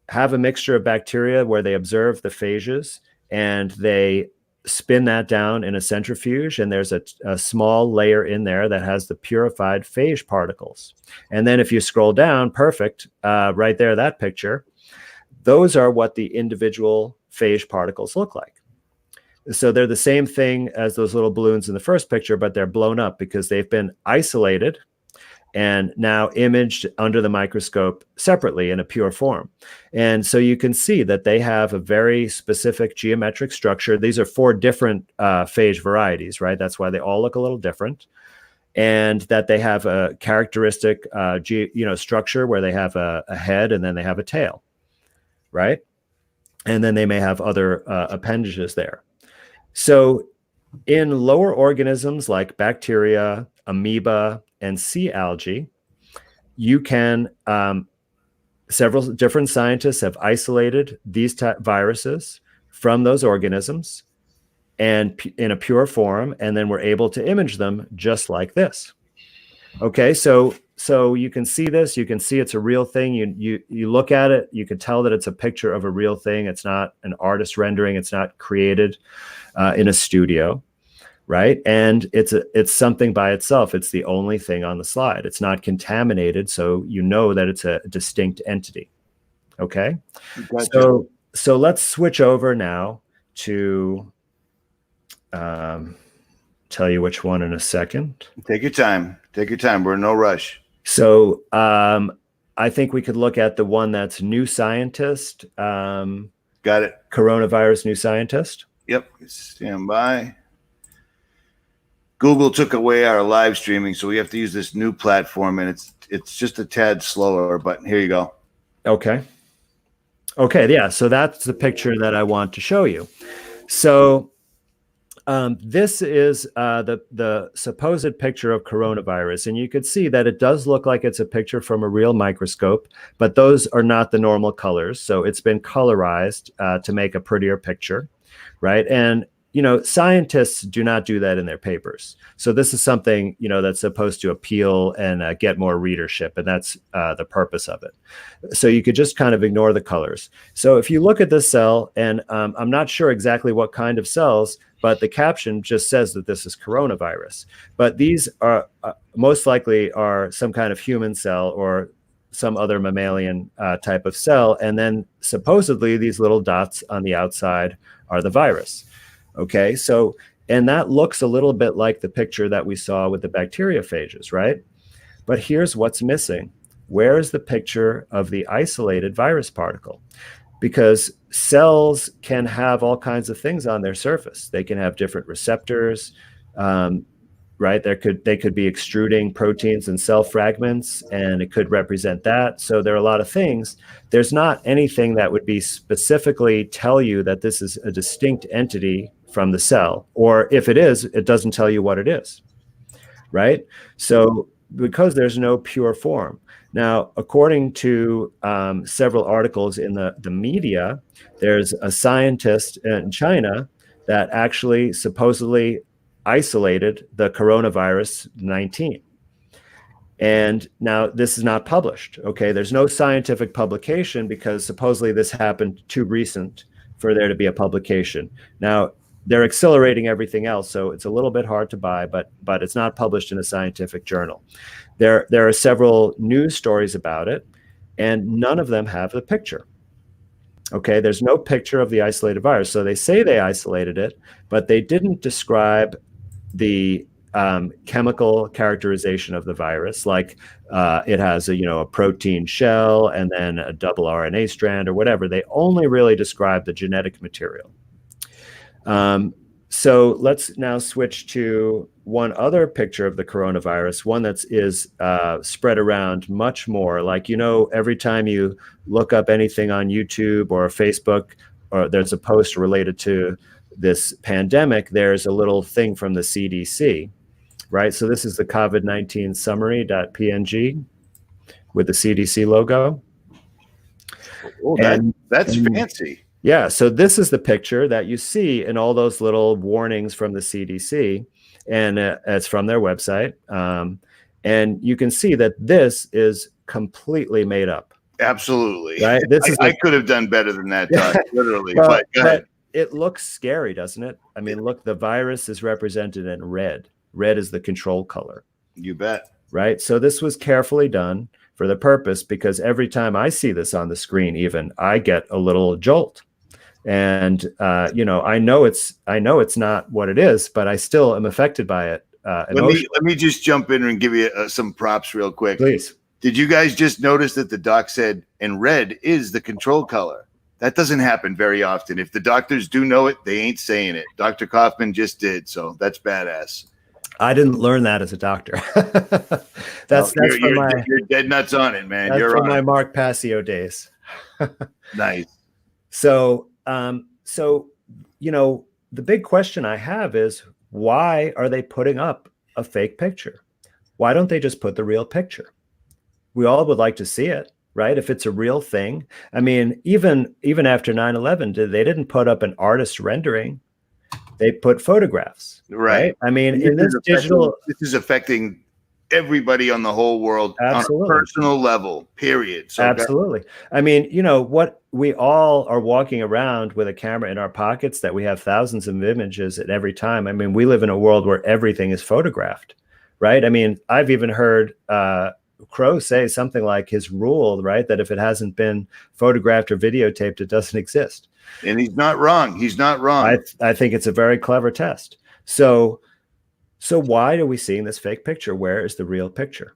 have a mixture of bacteria where they observe the phages and they spin that down in a centrifuge, and there's a small layer in there that has the purified phage particles. And then if you scroll down, perfect, right there, that picture, those are what the individual phage particles look like. So they're the same thing as those little balloons in the first picture, but they're blown up because they've been isolated and now imaged under the microscope separately in a pure form. And so you can see that they have a very specific geometric structure. These are 4 different phage varieties, right? That's why they all look a little different. And that they have a characteristic structure where they have a head and then they have a tail, right? And then they may have other appendages there. So in lower organisms like bacteria, amoeba, and sea algae, you can, several different scientists have isolated these viruses from those organisms and in a pure form, and then we're able to image them just like this. Okay, so so you can see this, you can see it's a real thing. You look at it, you can tell that it's a picture of a real thing. It's not an artist rendering. It's not created in a studio, right? And it's something by itself. It's the only thing on the slide. It's not contaminated, so you know that it's a distinct entity. Okay. Gotcha. So let's switch over now to tell you which one in a second. Take your time. Take your time. We're in no rush. So I think we could look at the one that's New Scientist. Got it. Coronavirus New Scientist. Yep. Stand by. Google took away our live streaming, so we have to use this new platform, and it's just a tad slower, but here you go. Okay. Okay, yeah, so that's the picture that I want to show you. So this is the supposed picture of coronavirus, and you could see that it does look like it's a picture from a real microscope, but those are not the normal colors, so it's been colorized to make a prettier picture, right? And you know, scientists do not do that in their papers. So this is something, you know, that's supposed to appeal and get more readership, and that's the purpose of it. So you could just kind of ignore the colors. So if you look at this cell, and I'm not sure exactly what kind of cells, but the caption just says that this is coronavirus. But these are most likely are some kind of human cell or some other mammalian type of cell. And then supposedly these little dots on the outside are the virus. Okay, so, and that looks a little bit like the picture that we saw with the bacteriophages, right? But here's what's missing. Where is the picture of the isolated virus particle? Because cells can have all kinds of things on their surface. They can have different receptors, right? They could be extruding proteins and cell fragments, and it could represent that. So there are a lot of things. There's not anything that would be specifically tell you that this is a distinct entity from the cell, or if it is, it doesn't tell you what it is, right? So because there's no pure form. Now, according to several articles in the media, there's a scientist in China that actually supposedly isolated the coronavirus 19. And now this is not published, okay? There's no scientific publication because supposedly this happened too recent for there to be a publication. Now, they're accelerating everything else, so it's a little bit hard to buy, but it's not published in a scientific journal. There are several news stories about it, and none of them have the picture. Okay, there's no picture of the isolated virus. So they say they isolated it, but they didn't describe the chemical characterization of the virus, like it has a protein shell and then a double RNA strand or whatever. They only really describe the genetic material. So let's now switch to one other picture of the coronavirus, one that is spread around much more. Like, every time you look up anything on YouTube or Facebook, or there's a post related to this pandemic, there's a little thing from the CDC, right? So this is the COVID-19 summary.png with the CDC logo. Oh, that's fancy. Yeah, so this is the picture that you see in all those little warnings from the CDC, and it's from their website. And you can see that this is completely made up. Absolutely. Right? I could have done better than that, Doc, literally. But it looks scary, doesn't it? I mean, look, the virus is represented in red. Red is the control color. You bet. Right? So this was carefully done for the purpose, because every time I see this on the screen, even, I get a little jolt. And I know it's not what it is, but I still am affected by it. Let me just jump in and give you some props real quick. Please. Did you guys just notice that the doc said, and red is the control color? That doesn't happen very often. If the doctors do know it, they ain't saying it. Dr. Kaufman just did, so that's badass. I didn't learn that as a doctor. You're dead nuts on it, man. That's from my Mark Passio days. Nice. So, the big question I have is, why are they putting up a fake picture? Why don't they just put the real picture? We all would like to see it, right? If it's a real thing. I mean, even after 9/11, they didn't put up an artist rendering. They put photographs, right? I mean, this is affecting everybody on the whole world on a Absolutely. personal level, period. So Absolutely. I mean, you know, what we all are walking around with a camera in our pockets that we have thousands of images at every time. I mean, we live in a world where everything is photographed, right? I mean, I've even heard Crow say something like his rule, right? That if it hasn't been photographed or videotaped, it doesn't exist. and he's not wrong. He's not wrong. I think it's a very clever test. So why are we seeing this fake picture? Where is the real picture?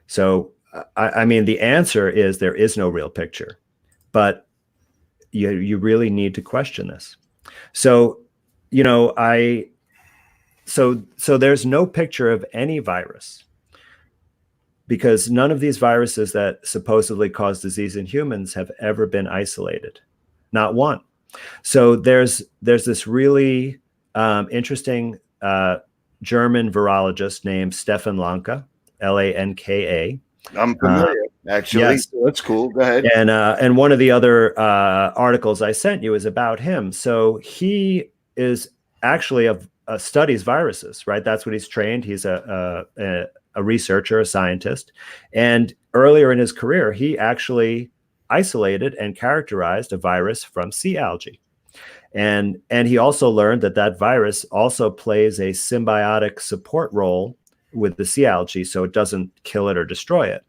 So, I mean, the answer is there is no real picture, but you really need to question this. So, you know, so there's no picture of any virus because none of these viruses that supposedly cause disease in humans have ever been isolated, not one. So there's this really interesting German virologist named Stefan Lanka, Lanka. I'm familiar, actually. Yes. That's cool. Go ahead. And one of the other articles I sent you is about him. So he is actually studies viruses, right? That's what he's trained. He's a researcher, a scientist. And earlier in his career, he actually isolated and characterized a virus from sea algae. And he also learned that virus also plays a symbiotic support role with the sea algae, so it doesn't kill it or destroy it.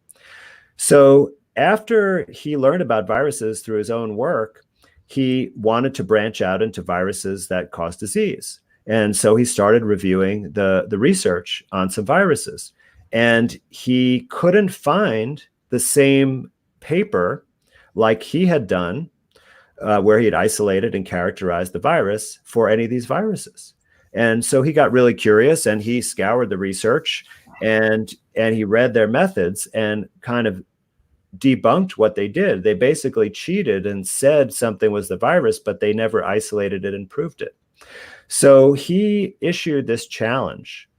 So after he learned about viruses through his own work, he wanted to branch out into viruses that cause disease. And so he started reviewing the research on some viruses. And he couldn't find the same paper like he had done where he had isolated and characterized the virus for any of these viruses. And so he got really curious and he scoured the research and he read their methods and kind of debunked what they did. They basically cheated and said something was the virus, but they never isolated it and proved it. So he issued this challenge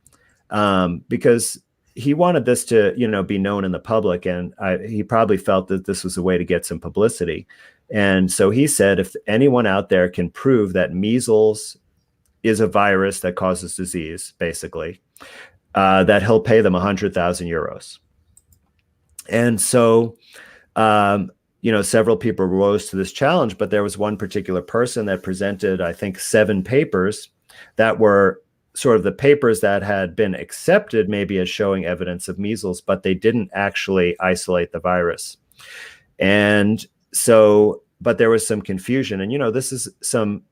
because he wanted this to, you know, be known in the public, and he probably felt that this was a way to get some publicity. And so he said, if anyone out there can prove that measles is a virus that causes disease, basically, that he'll pay them 100,000 euros. And so, you know, several people rose to this challenge, but there was one particular person that presented, I think, 7 papers that were sort of the papers that had been accepted maybe as showing evidence of measles, but they didn't actually isolate the virus. And so, but there was some confusion. And, you know, this is some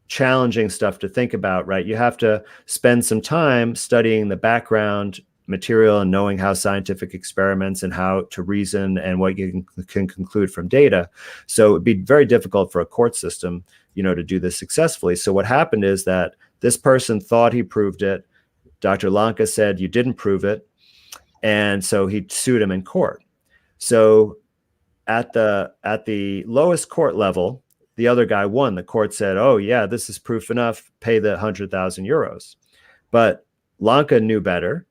challenging stuff to think about, right? You have to spend some time studying the background material and knowing how scientific experiments and how to reason and what you can conclude from data. So it'd be very difficult for a court system, you know, to do this successfully. So what happened is that this person thought he proved it. Dr. Lanka said, you didn't prove it. And so he sued him in court. So at the lowest court level, the other guy won. The court said, oh yeah, this is proof enough, pay the 100,000 euros. But Lanka knew better.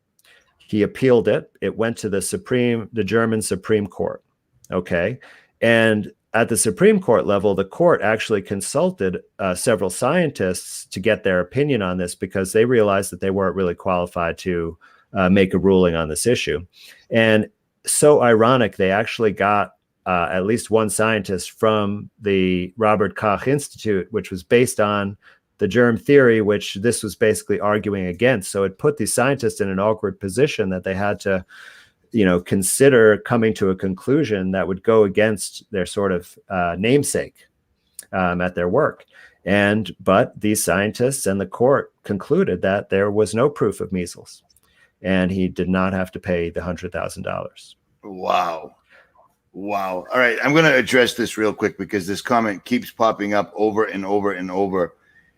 He appealed it. It went to the German Supreme Court. Okay. And at the Supreme Court level, the court actually consulted several scientists to get their opinion on this because they realized that they weren't really qualified to make a ruling on this issue. And so ironic, they actually got at least one scientist from the Robert Koch Institute, which was based on the germ theory, which this was basically arguing against. So it put these scientists in an awkward position that they had to, you know, consider coming to a conclusion that would go against their sort of namesake at their work. But these scientists and the court concluded that there was no proof of measles, and he did not have to pay the $100,000. Wow. Wow. All right. I'm going to address this real quick because this comment keeps popping up over and over and over.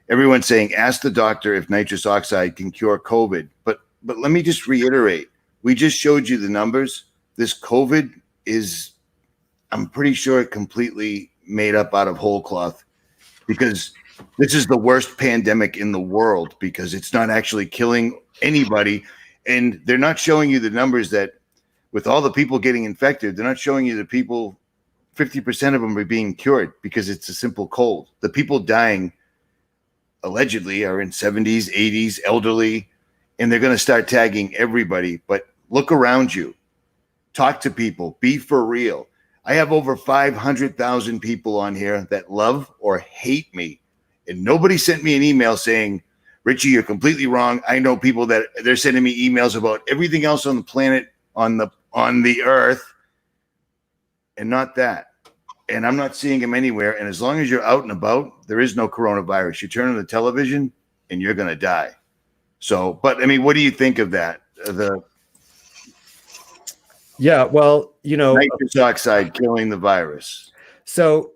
Everyone's saying, ask the doctor if nitrous oxide can cure COVID. But let me just reiterate. We just showed you the numbers. This COVID is, I'm pretty sure, completely made up out of whole cloth because this is the worst pandemic in the world because it's not actually killing anybody. And they're not showing you the numbers that with all the people getting infected, they're not showing you the people, 50% of them are being cured because it's a simple cold. The people dying allegedly are in 70s, 80s, elderly. and they're going to start tagging everybody. But look around you, talk to people, be for real. I have over 500,000 people on here that love or hate me, and nobody sent me an email saying, Richie, you're completely wrong. I know people that they're sending me emails about everything else on the planet, on the earth, and not that. And I'm not seeing them anywhere. And as long as you're out and about, there is no coronavirus. You turn on the television and you're going to die. So, but I mean, what do you think of that? Yeah, well, nitrous oxide killing the virus. So,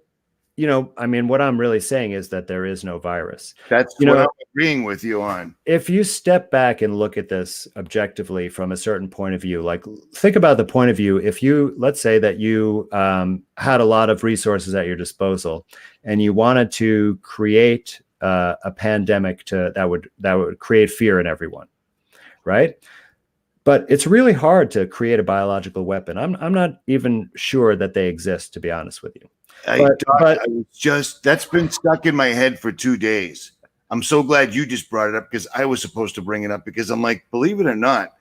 I mean, what I'm really saying is that there is no virus. That's what I'm agreeing with you on. If you step back and look at this objectively from a certain point of view, like think about the point of view, if you, let's say that you had a lot of resources at your disposal and you wanted to create a pandemic that would create fear in everyone, right? But it's really hard to create a biological weapon. I'm not even sure that they exist, to be honest with you. That's been stuck in my head for 2 days. I'm so glad you just brought it up because I was supposed to bring it up because I'm like, believe it or not,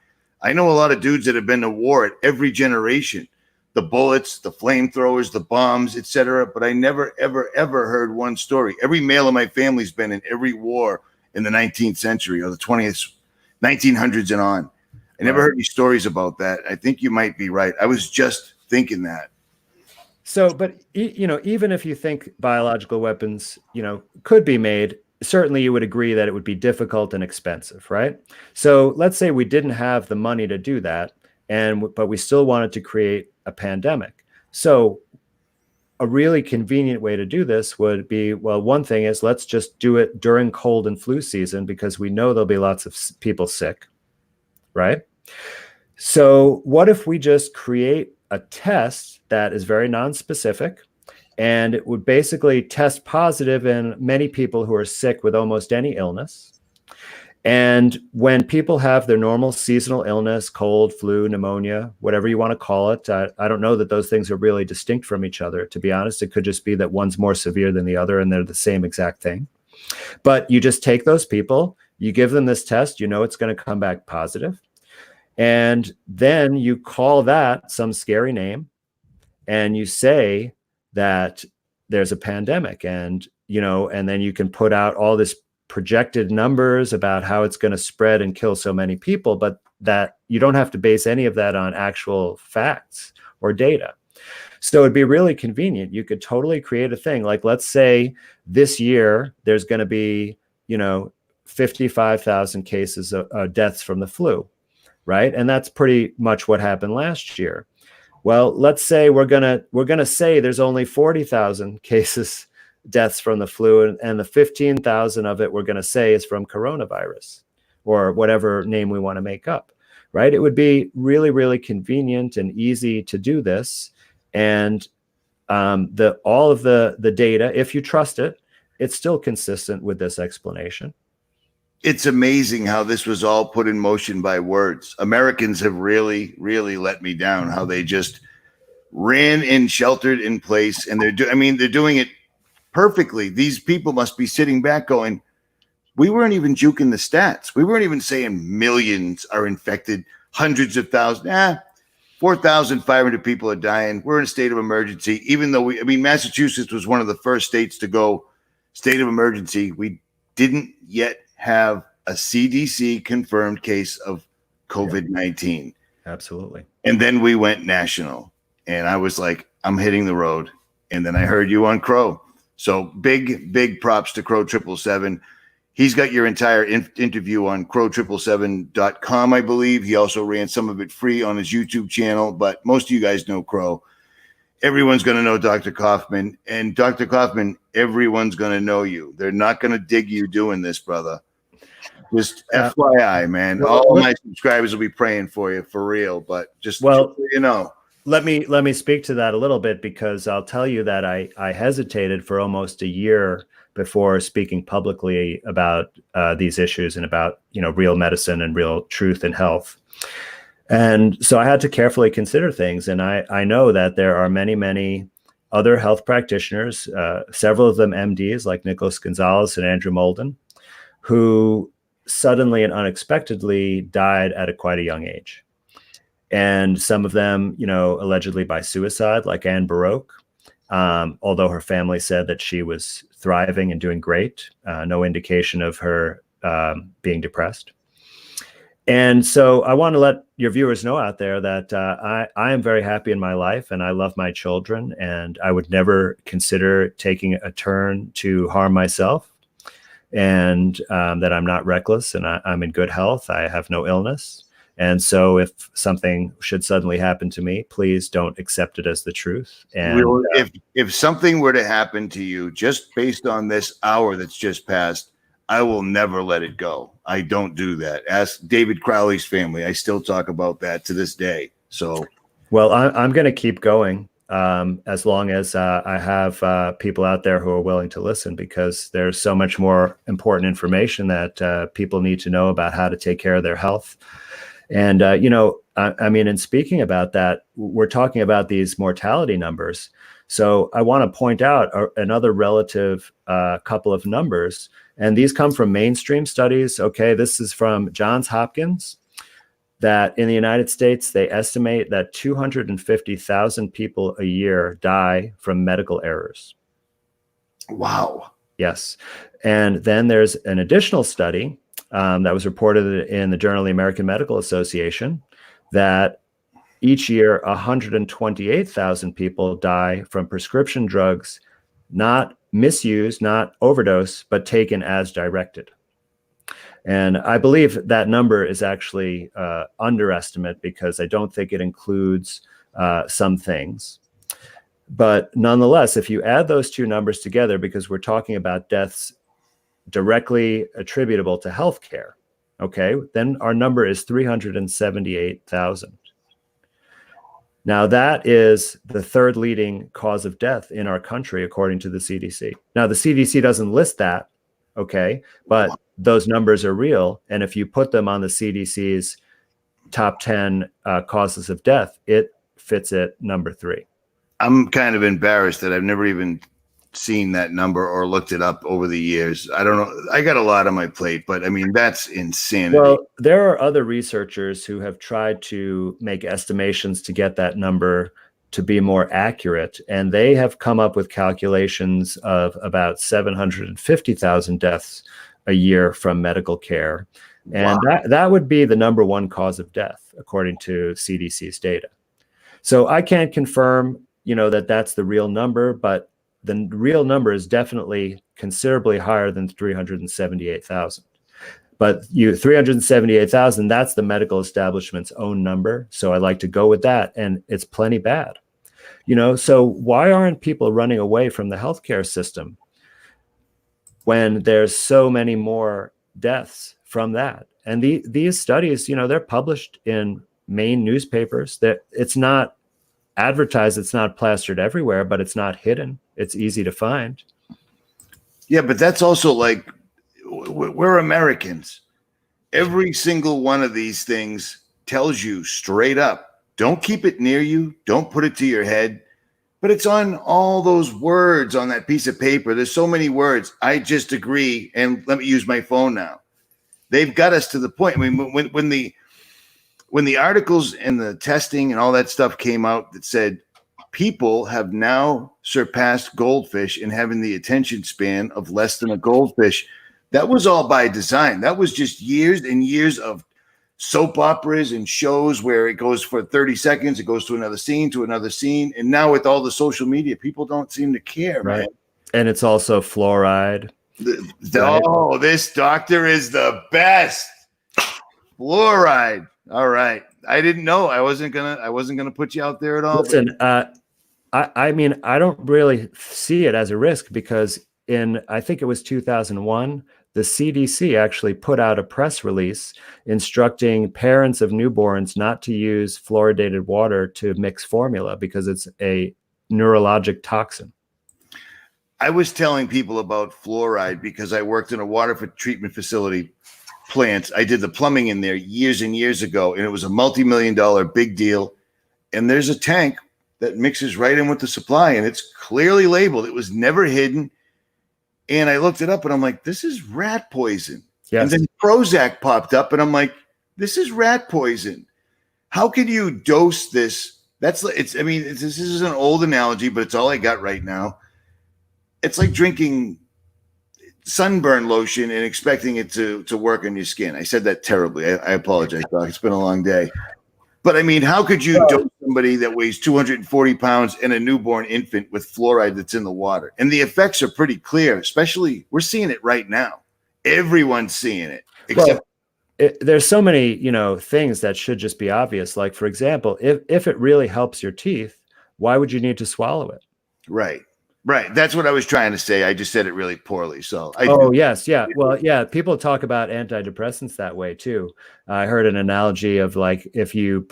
I know a lot of dudes that have been to war at every generation, the bullets, the flamethrowers, the bombs, etc. But I never, ever, ever heard one story. Every male in my family's been in every war in the 19th century or the 20th, 1900s and on. I never heard any stories about that. I think you might be right. I was just thinking that. So, but even if you think biological weapons, could be made, certainly you would agree that it would be difficult and expensive, right? So let's say we didn't have the money to do that, but we still wanted to create a pandemic. So a really convenient way to do this would be, well, one thing is let's just do it during cold and flu season because we know there'll be lots of people sick, right? So what if we just create a test that is very non-specific, and it would basically test positive in many people who are sick with almost any illness. And when people have their normal seasonal illness, cold, flu, pneumonia, whatever you want to call it, I don't know that those things are really distinct from each other. To be honest, it could just be that one's more severe than the other and they're the same exact thing. But you just take those people, you give them this test, it's going to come back positive. And then you call that some scary name and you say that there's a pandemic and then you can put out all this projected numbers about how it's going to spread and kill so many people, but that you don't have to base any of that on actual facts or data. So it'd be really convenient. You could totally create a thing. Like, let's say this year, there's going to be, 55,000 cases of deaths from the flu, right? And that's pretty much what happened last year. Well, let's say we're gonna say there's only 40,000 deaths from the flu, and the 15,000 of it we're gonna say is from coronavirus, or whatever name we want to make up, right? It would be really, really convenient and easy to do this, and all of the data, if you trust it, it's still consistent with this explanation. It's amazing how this was all put in motion by words. Americans have really, really let me down, how they just ran and sheltered in place. And they're doing it perfectly. These people must be sitting back going, we weren't even juking the stats. We weren't even saying millions are infected, hundreds of thousands. 4,500 people are dying. We're in a state of emergency, even though Massachusetts was one of the first states to go state of emergency. We didn't yet have a CDC confirmed case of COVID-19. Absolutely. And then we went national, and I was like, I'm hitting the road. And then I heard you on Crow. So big props to Crow 777. He's got your entire interview on crow777.com, I believe. He also ran some of it free on his YouTube channel, but most of you guys know Crow. Everyone's going to know Dr. Kaufman. And Dr. Kaufman, everyone's going to know you. They're not going to dig you doing this, brother. Just FYI, man. All my subscribers will be praying for you, for real. But just so you know. Let me speak to that a little bit, because I'll tell you that I hesitated for almost a year before speaking publicly about these issues and about real medicine and real truth in health. And so I had to carefully consider things. And I know that there are many other health practitioners, several of them MDs like Nicholas Gonzalez and Andrew Molden, who suddenly and unexpectedly died at quite a young age. And some of them, allegedly by suicide, like Anne Baroque, although her family said that she was thriving and doing great, no indication of her being depressed. And so I want to let your viewers know out there that I am very happy in my life, and I love my children, and I would never consider taking a turn to harm myself, and that I'm not reckless, and I'm in good health. I have no illness. And so if something should suddenly happen to me, please don't accept it as the truth. And if something were to happen to you just based on this hour that's just passed, I will never let it go. I don't do that. Ask David Crowley's family. I still talk about that to this day. So, well, I'm going to keep going as long as I have people out there who are willing to listen, because there's so much more important information that people need to know about how to take care of their health. And, I mean, in speaking about that, we're talking about these mortality numbers. So I want to point out another relative couple of numbers. And these come from mainstream studies. Okay, this is from Johns Hopkins, that in the United States, they estimate that 250,000 people a year die from medical errors. Wow. Yes. And then there's an additional study that was reported in the Journal of the American Medical Association that each year 128,000 people die from prescription drugs, not misused, not overdose, but taken as directed. And I believe that number is actually underestimate, because I don't think it includes some things. But nonetheless, if you add those two numbers together, because we're talking about deaths directly attributable to healthcare, okay, then our number is 378,000. Now, that is the third leading cause of death in our country, according to the CDC. Now, the CDC doesn't list that, okay, but those numbers are real. And if you put them on the CDC's top 10 causes of death, it fits at number 3. I'm kind of embarrassed that I've never even seen that number or looked it up over the years. I don't know. I got a lot on my plate, but I mean, that's insanity. Well, there are other researchers who have tried to make estimations to get that number to be more accurate, and they have come up with calculations of about 750,000 deaths a year from medical care. And that would be the number one cause of death, according to CDC's data. So I can't confirm, that that's the real number, but the real number is definitely considerably higher than 378,000. But 378,000, that's the medical establishment's own number. So I like to go with that, and it's plenty bad. So why aren't people running away from the healthcare system when there's so many more deaths from that? And these studies, they're published in main newspapers. That it's not advertised, it's not plastered everywhere, but it's not hidden. It's easy to find. Yeah, but that's also like, we're Americans. Every single one of these things tells you straight up, don't keep it near you, don't put it to your head. But it's on all those words on that piece of paper. There's so many words. I just agree, and let me use my phone now. They've got us to the point. I mean, when the articles and the testing and all that stuff came out that said people have now surpassed goldfish in having the attention span of less than a goldfish, that was all by design. That was just years and years of soap operas and shows where it goes for 30 seconds, it goes to another scene. And now with all the social media, people don't seem to care, right? Man. And it's also fluoride. Oh, this doctor is the best. Fluoride. All right. I didn't know. I wasn't gonna put you out there at all. Listen, I mean, I don't really see it as a risk, because I think it was 2001, the CDC actually put out a press release instructing parents of newborns not to use fluoridated water to mix formula because it's a neurologic toxin. I was telling people about fluoride because I worked in a water treatment facility plant. I did the plumbing in there years and years ago, and it was a multi-million-dollar big deal. And there's a tank that mixes right in with the supply, and it's clearly labeled. It was never hidden. And I looked it up, and I'm like, this is rat poison. Yes. And then Prozac popped up, and I'm like, this is rat poison. How can you dose this? This is an old analogy, but it's all I got right now. It's like drinking sunburn lotion and expecting it to work on your skin. I said that terribly. I apologize, Doc. It's been a long day. But I mean, how could you dose somebody that weighs 240 pounds and a newborn infant with fluoride that's in the water? And the effects are pretty clear, especially we're seeing it right now. Everyone's seeing it, except there's so many, things that should just be obvious. Like, for example, if it really helps your teeth, why would you need to swallow it? Right. That's what I was trying to say. I just said it really poorly. So yes. Yeah. Well, yeah. People talk about antidepressants that way too. I heard an analogy of like, if you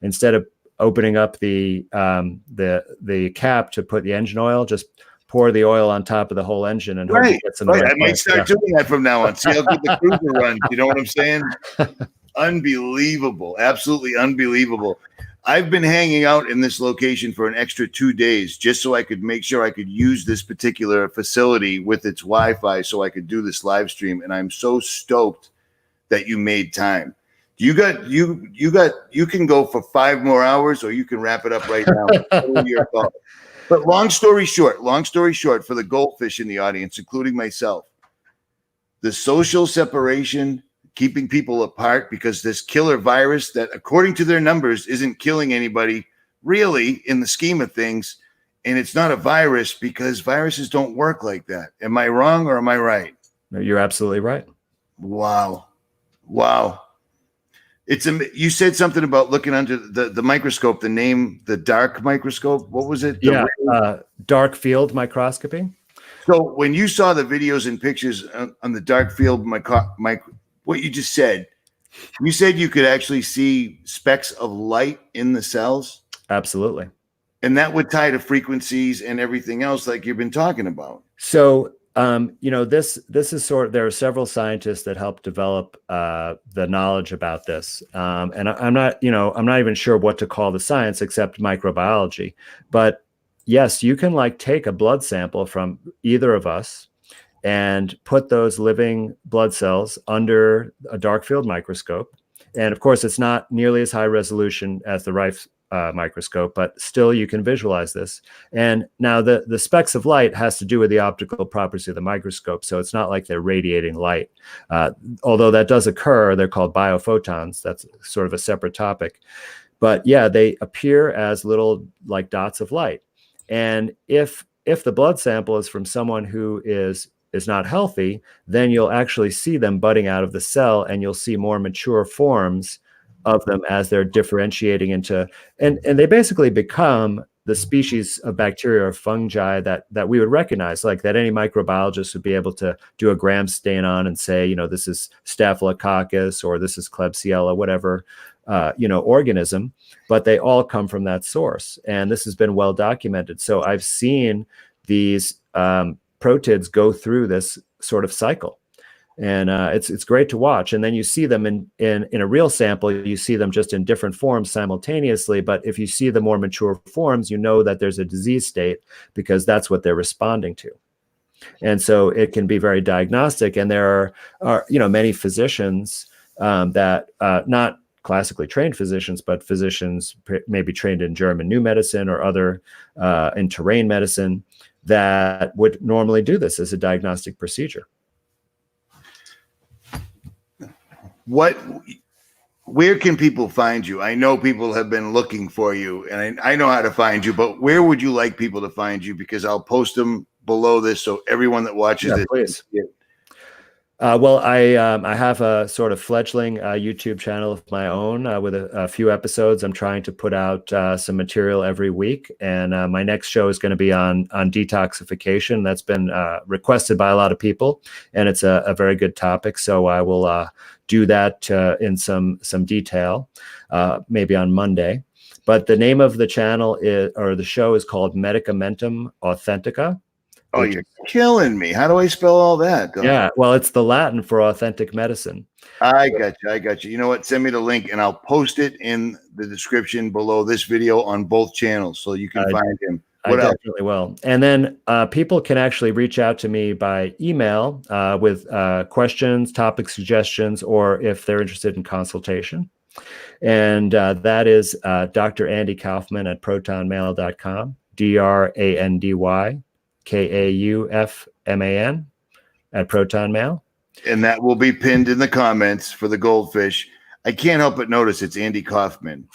instead of opening up the cap to put the engine oil, just pour the oil on top of the whole engine and hope it gets in the right I might place. start doing that from now on. See how good the cruiser runs. You know what I'm saying? Unbelievable. Absolutely unbelievable. I've been hanging out in this location for an extra 2 days just so I could make sure I could use this particular facility with its Wi-Fi so I could do this live stream. And I'm so stoked that you made time. You can go for 5 more hours, or you can wrap it up right now. But long story short, for the goldfish in the audience, including myself, the social separation, keeping people apart, because this killer virus that, according to their numbers, isn't killing anybody really in the scheme of things. And it's not a virus because viruses don't work like that. Am I wrong or am I right? No, you're absolutely right. Wow. You said something about looking under the microscope, the dark microscope. What was it? Dark field microscopy. So when you saw the videos and pictures on the dark field what you just said, you said you could actually see specks of light in the cells. Absolutely. And that would tie to frequencies and everything else like you've been talking about. So this is there are several scientists that help develop the knowledge about this. And I'm not even sure what to call the science except microbiology. But yes, you can take a blood sample from either of us and put those living blood cells under a dark field microscope. And of course, it's not nearly as high resolution as the Rife microscope, but still you can visualize this. And now the specks of light has to do with the optical properties of the microscope. So it's not like they're radiating light. Although that does occur, they're called biophotons. That's sort of a separate topic. But yeah, they appear as little dots of light. And if the blood sample is from someone who is not healthy, then you'll actually see them budding out of the cell, and you'll see more mature forms of them as they're differentiating into, and they basically become the species of bacteria or fungi that we would recognize, like that any microbiologist would be able to do a gram stain on and say, this is Staphylococcus or this is Klebsiella, whatever, organism, but they all come from that source. And this has been well documented. So I've seen these protids go through this sort of cycle. And it's great to watch. And then you see them in a real sample, you see them just in different forms simultaneously. But if you see the more mature forms, you know that there's a disease state because that's what they're responding to. And so it can be very diagnostic. And there are many physicians that not classically trained physicians, but physicians maybe trained in German new medicine or other in terrain medicine that would normally do this as a diagnostic procedure. Where can people find you? I know people have been looking for you, and I know how to find you, but where would you like people to find you? Because I'll post them below this so everyone that watches it. Please. Well, I have a sort of fledgling YouTube channel of my own with a few episodes. I'm trying to put out some material every week, and my next show is going to be on detoxification. That's been requested by a lot of people, and it's a very good topic. So I will do that in some detail, maybe on Monday. But the name of the channel the show is called Medicamentum Authentica. Oh, you're killing me. How do I spell all that? Yeah, well, it's the Latin for authentic medicine. I got you. You know what? Send me the link and I'll post it in the description below this video on both channels so you can find him. I What else? definitely will. And then people can actually reach out to me by email with questions, topic suggestions, or if they're interested in consultation. And that is Dr. Andy Kaufman at protonmail.com, DrandyKaufman at ProtonMail. And that will be pinned in the comments for the goldfish. I can't help but notice it's Andy Kaufman.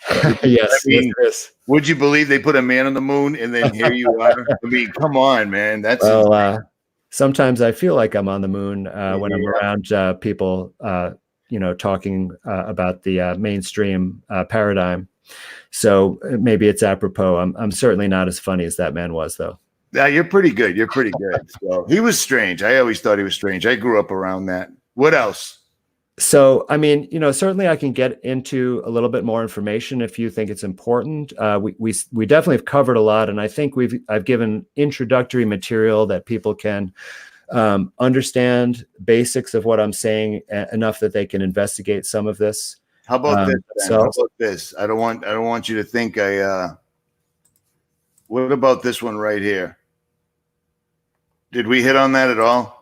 Yes, I mean, yes. would you believe they put a man on the moon and then here you are? I mean, come on, man. That's Well, sometimes I feel like I'm on the moon when I'm Yeah. around people, talking about the mainstream paradigm. So maybe it's apropos. I'm certainly not as funny as that man was, though. Yeah, you're pretty good. You're pretty good. So he was strange. I always thought he was strange. I grew up around that. What else? So, I mean, certainly I can get into a little bit more information if you think it's important. We definitely have covered a lot, and I think I've given introductory material that people can understand basics of what I'm saying enough that they can investigate some of this. How about this? So, How about this? I don't want you to think what about this one right here? Did we hit on that at all?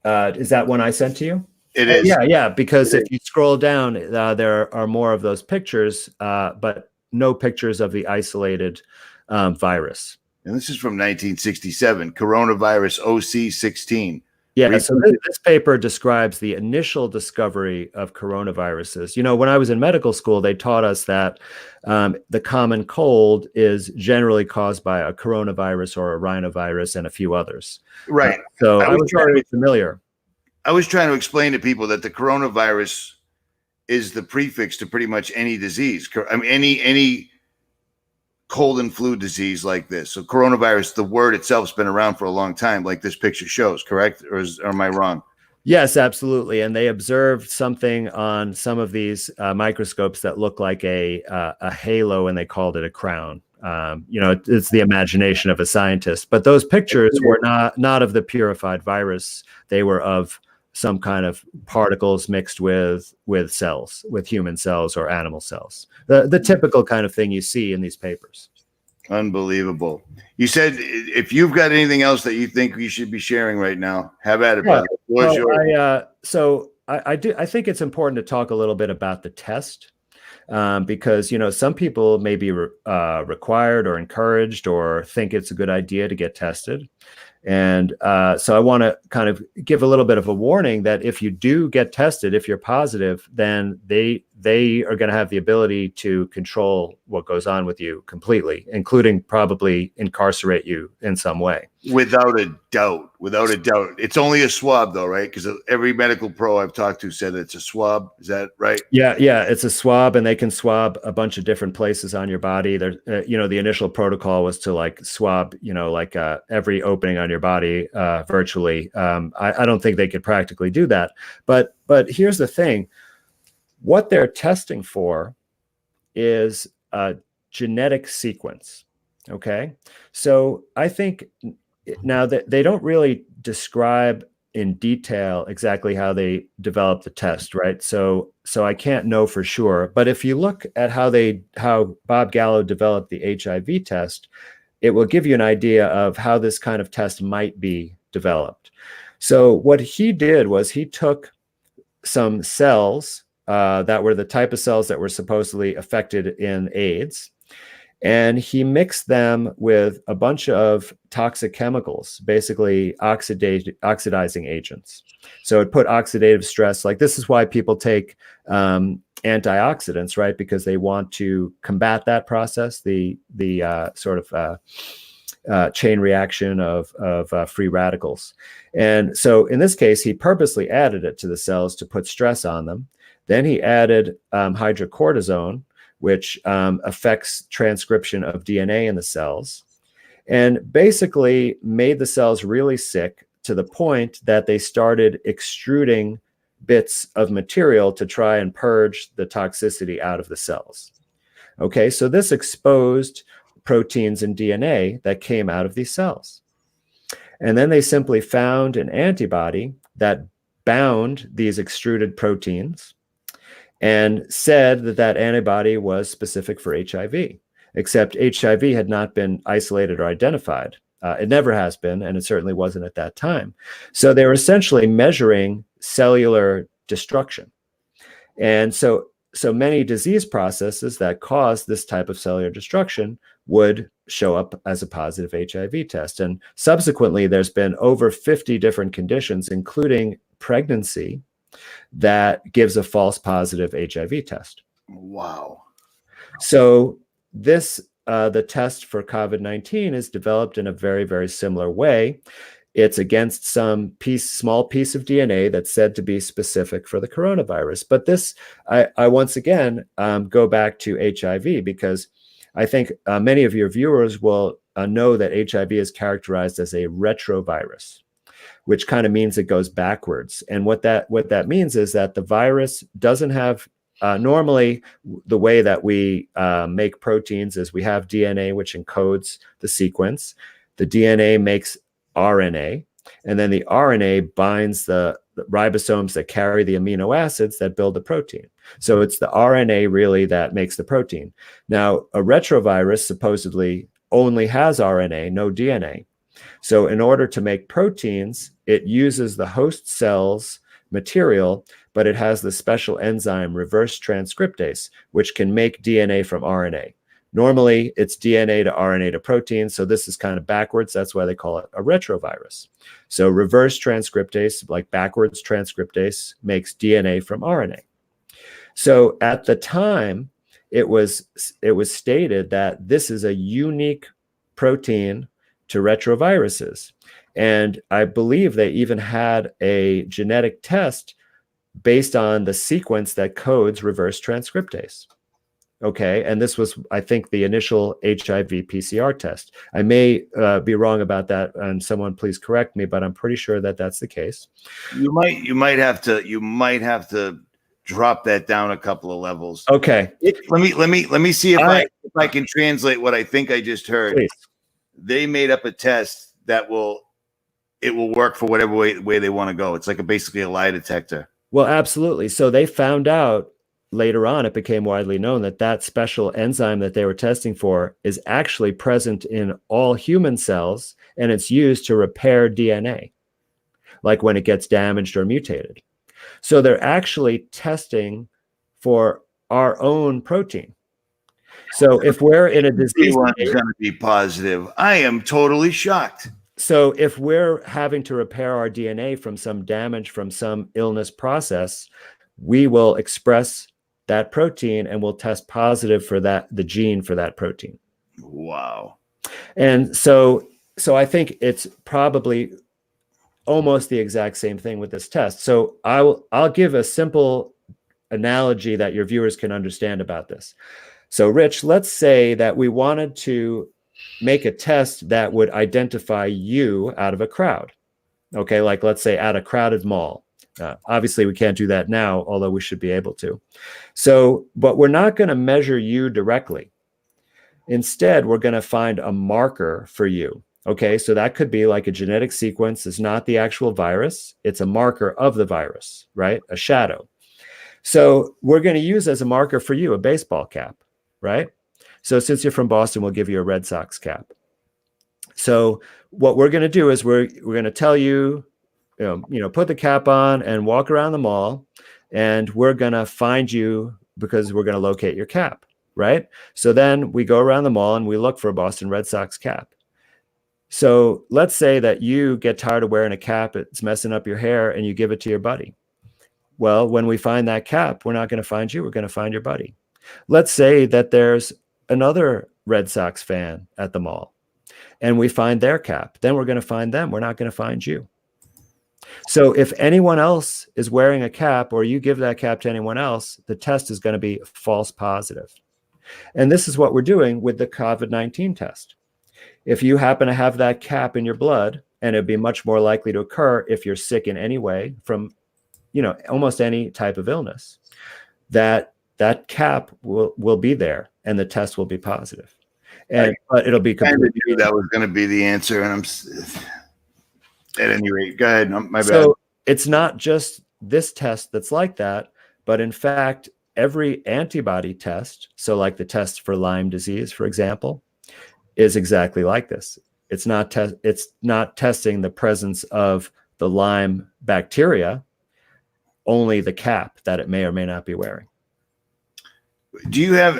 Is that one I sent to you? It is. Yeah. Because if you scroll down, there are more of those pictures, but no pictures of the isolated virus. And this is from 1967, coronavirus OC16. Yeah, so this paper describes the initial discovery of coronaviruses. When I was in medical school, they taught us that the common cold is generally caused by a coronavirus or a rhinovirus and a few others. Right. So I was very familiar. I was trying to explain to people that the coronavirus is the prefix to pretty much any disease. I mean, any cold and flu disease like this. So coronavirus, the word itself's been around for a long time, like this picture shows, correct? Or am I wrong? Yes, absolutely. And they observed something on some of these microscopes that look like a halo, and they called it a crown. It's the imagination of a scientist. But those pictures were not of the purified virus. They were of some kind of particles mixed with cells, with human cells or animal cells. The typical kind of thing you see in these papers. Unbelievable. You said if you've got anything else that you think we should be sharing right now, have at it, brother. I think it's important to talk a little bit about the test. Because some people may be required or encouraged or think it's a good idea to get tested. And so I want to kind of give a little bit of a warning that if you do get tested, if you're positive, then they are going to have the ability to control what goes on with you completely, including probably incarcerate you in some way. Without a doubt. It's only a swab though, right? Because every medical pro I've talked to said it's a swab. Is that right? Yeah, it's a swab, and they can swab a bunch of different places on your body. There, the initial protocol was to swab, every opening on your body virtually. I don't think they could practically do that. But here's the thing: what they're testing for is a genetic sequence. Okay, so I think now that they don't really describe in detail exactly how they developed the test, right? So I can't know for sure. But if you look at how Bob Gallo developed the HIV test, it will give you an idea of how this kind of test might be developed. So what he did was he took some cells that were the type of cells that were supposedly affected in AIDS, and he mixed them with a bunch of toxic chemicals, basically oxidizing agents. So it put oxidative stress. This is why people take antioxidants, right? Because they want to combat that process, the sort of chain reaction of free radicals. And so in this case, he purposely added it to the cells to put stress on them. Then he added hydrocortisone, which affects transcription of DNA in the cells, and basically made the cells really sick to the point that they started extruding bits of material to try and purge the toxicity out of the cells. Okay, so this exposed proteins and DNA that came out of these cells. And then they simply found an antibody that bound these extruded proteins and said that antibody was specific for HIV. except HIV had not been isolated or identified. It never has been, and it certainly wasn't at that time. So they were essentially measuring cellular destruction. And so many disease processes that cause this type of cellular destruction would show up as a positive HIV test. And subsequently, there's been over 50 different conditions, including pregnancy, that gives a false positive HIV test. Wow. So the test for COVID-19 is developed in a very, very similar way. It's against some small piece of DNA that's said to be specific for the coronavirus. But this, I once again go back to HIV, because I think many of your viewers will know that HIV is characterized as a retrovirus, which kind of means it goes backwards. And what that means is that the virus doesn't have normally, the way that we make proteins is we have DNA, which encodes the sequence. The DNA makes RNA, and then the RNA binds the ribosomes that carry the amino acids that build the protein. So it's the RNA really that makes the protein. Now, a retrovirus supposedly only has RNA, no DNA. So in order to make proteins, it uses the host cell's material, but it has the special enzyme reverse transcriptase, which can make DNA from RNA. Normally, it's DNA to RNA to protein, so this is kind of backwards. That's why they call it a retrovirus. So reverse transcriptase, like backwards transcriptase, makes DNA from RNA. So at the time, it was stated that this is a unique protein to retroviruses. And I believe they even had a genetic test based on the sequence that codes reverse transcriptase. Okay, and this was, I think, the initial HIV PCR test. I may be wrong about that, and someone please correct me, but I'm pretty sure that that's the case. You might have to drop that down a couple of levels. Okay. Let me see if I can translate what I think I just heard. Please. They made up a test that will work for whatever way they want to go. It's like basically a lie detector. Well, absolutely. So they found out later on, it became widely known that that special enzyme that they were testing for is actually present in all human cells, and it's used to repair DNA, like when it gets damaged or mutated. So they're actually testing for our own protein. So if we're in a disease, is going to be positive. I am totally shocked. So if we're having to repair our DNA from some damage from some illness process, we will express that protein and will test positive for the gene for that protein. Wow. And so I think it's probably almost the exact same thing with this test. So I'll give a simple analogy that your viewers can understand about this. So Rich, let's say that we wanted to make a test that would identify you out of a crowd. Okay, like let's say at a crowded mall. Obviously, we can't do that now, although we should be able to. So, but we're not going to measure you directly. Instead, we're going to find a marker for you. Okay, so that could be like a genetic sequence. It's not the actual virus. It's a marker of the virus, right? A shadow. So we're going to use as a marker for you a baseball cap, right? So since you're from Boston, we'll give you a Red Sox cap. So what we're going to do is we're going to tell you, put the cap on and walk around the mall, and we're going to find you because we're going to locate your cap, right? So then we go around the mall and we look for a Boston Red Sox cap. So let's say that you get tired of wearing a cap, it's messing up your hair, and you give it to your buddy. Well, when we find that cap, we're not going to find you, we're going to find your buddy. Let's say that there's another Red Sox fan at the mall, and we find their cap. Then we're going to find them. We're not going to find you. So if anyone else is wearing a cap, or you give that cap to anyone else, the test is going to be false positive. And this is what we're doing with the COVID-19 test. If you happen to have that cap in your blood, and it'd be much more likely to occur if you're sick in any way from, almost any type of illness, that cap will be there and the test will be positive. But it'll be completely. I knew that was going to be the answer, and I'm at any rate. Go ahead. My bad. So it's not just this test that's like that, but in fact, every antibody test, so like the test for Lyme disease, for example, is exactly like this. It's not testing the presence of the Lyme bacteria, only the cap that it may or may not be wearing. Do you have,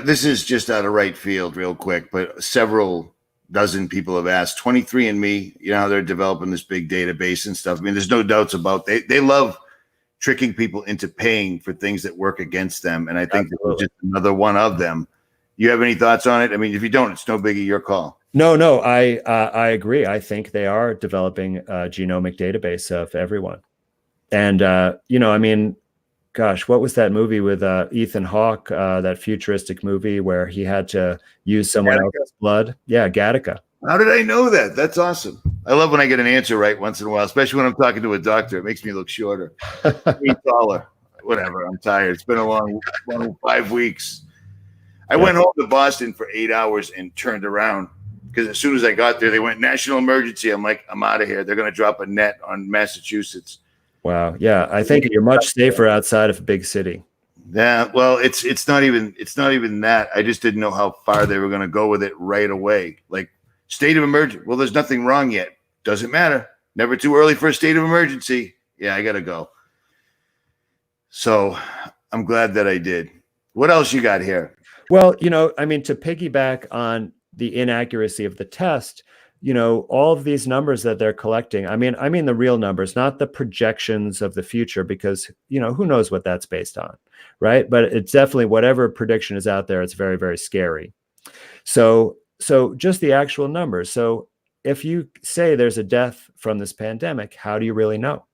this is just out of right field real quick, but several dozen people have asked, 23andMe, you know, they're developing this big database and stuff. I mean, there's no doubts about they love tricking people into paying for things that work against them. And I think this is just another one of them. You have any thoughts on it? I mean, if you don't, it's no biggie, your call. No, I agree. I think they are developing a genomic database of everyone. And, I mean, gosh, what was that movie with Ethan Hawke, that futuristic movie where he had to use someone else's blood? Yeah, Gattaca. How did I know that? That's awesome. I love when I get an answer right once in a while, especially when I'm talking to a doctor. It makes me look shorter, taller, whatever. I'm tired. It's been a long 5 weeks. I went home to Boston for 8 hours and turned around because as soon as I got there, they went national emergency. I'm like, I'm out of here. They're going to drop a net on Massachusetts. Wow. Yeah, I think you're much safer outside of a big city. Yeah, well, it's not even that. I just didn't know how far they were going to go with it right away. Like state of emergency. Well, there's nothing wrong yet. Doesn't matter. Never too early for a state of emergency. Yeah, I got to go. So I'm glad that I did. What else you got here? Well, I mean, to piggyback on the inaccuracy of the test, all of these numbers that they're collecting, I mean the real numbers, not the projections of the future, because, who knows what that's based on, right? But it's definitely whatever prediction is out there, it's very, very scary. So just the actual numbers. So if you say there's a death from this pandemic, how do you really know?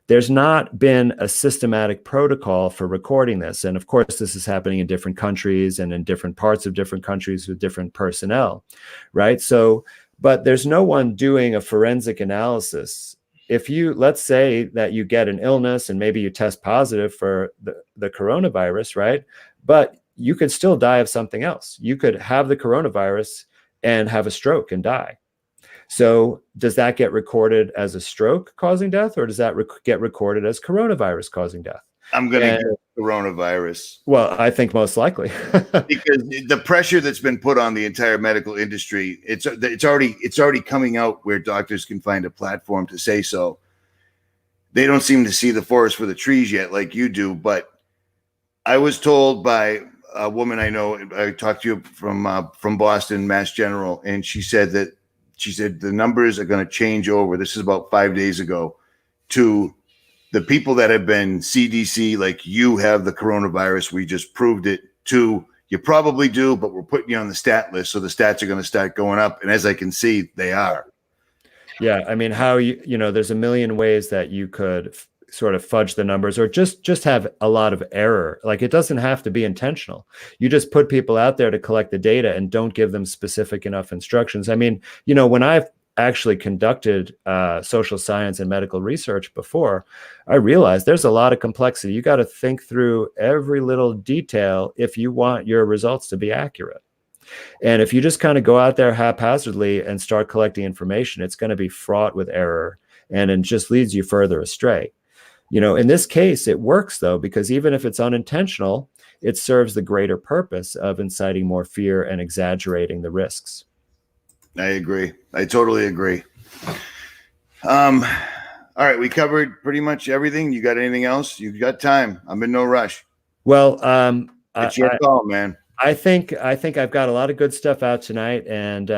There's not been a systematic protocol for recording this. And of course, this is happening in different countries and in different parts of different countries with different personnel, right? So, but there's no one doing a forensic analysis. If let's say that you get an illness and maybe you test positive for the coronavirus, right? But you could still die of something else. You could have the coronavirus and have a stroke and die. So does that get recorded as a stroke causing death, or does that get recorded as coronavirus causing death? I'm going to get coronavirus. Well, I think most likely. Because the pressure that's been put on the entire medical industry, it's already coming out where doctors can find a platform to say so. They don't seem to see the forest for the trees yet like you do, but I was told by a woman I know, I talked to you from Boston, Mass General, and she said the numbers are going to change over. This is about 5 days ago, to the people that have been CDC, like you have the coronavirus, we just proved it, to you probably do, but we're putting you on the stat list. So the stats are going to start going up. And as I can see, they are. Yeah. I mean, how there's a million ways that you could sort of fudge the numbers or just have a lot of error. Like it doesn't have to be intentional. You just put people out there to collect the data and don't give them specific enough instructions. I mean, when I've actually conducted social science and medical research before, I realized there's a lot of complexity. You got to think through every little detail if you want your results to be accurate. And if you just kind of go out there haphazardly and start collecting information, it's going to be fraught with error, and it just leads you further astray. In this case, it works though, because even if it's unintentional, it serves the greater purpose of inciting more fear and exaggerating the risks. I agree. I totally agree. All right. We covered pretty much everything. You got anything else? You've got time. I'm in no rush. Well, it's your call, man. I think I've got a lot of good stuff out tonight, and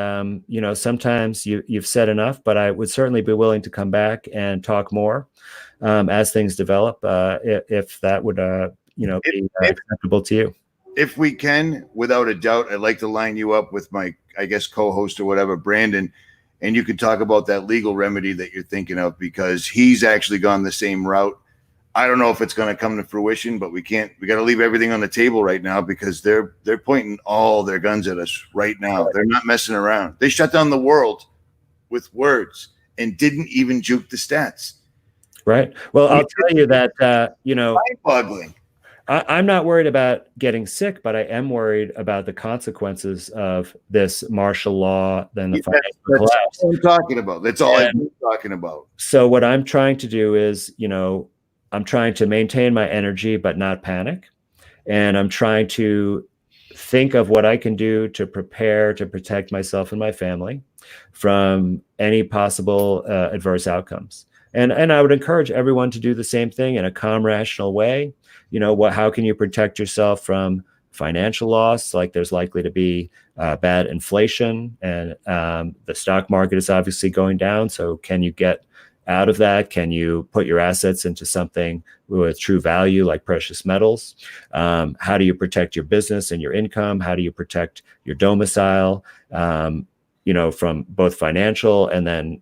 sometimes you've said enough, but I would certainly be willing to come back and talk more as things develop, if that would be acceptable to you. If we can, without a doubt, I'd like to line you up with my, I guess, co-host or whatever, Brandon, and you could talk about that legal remedy that you're thinking of, because he's actually gone the same route. I don't know if it's going to come to fruition, but we got to leave everything on the table right now, because they're pointing all their guns at us right now. They're not messing around. They shut down the world with words and didn't even juke the stats. Right. Well, I'll tell you that, mind-boggling. I'm not worried about getting sick, but I am worried about the consequences of this martial law, then the financial collapse. That's what I'm talking about. That's all I've been talking about. So what I'm trying to do is, I'm trying to maintain my energy, but not panic. and I'm trying to think of what I can do to prepare to protect myself and my family from any possible adverse outcomes. And I would encourage everyone to do the same thing in a calm, rational way. How can you protect yourself from financial loss? Like, there's likely to be bad inflation, and the stock market is obviously going down. So can you get out of that? Can you put your assets into something with true value, like precious metals? How do you protect your business and your income? How do you protect your domicile? From both financial, and then,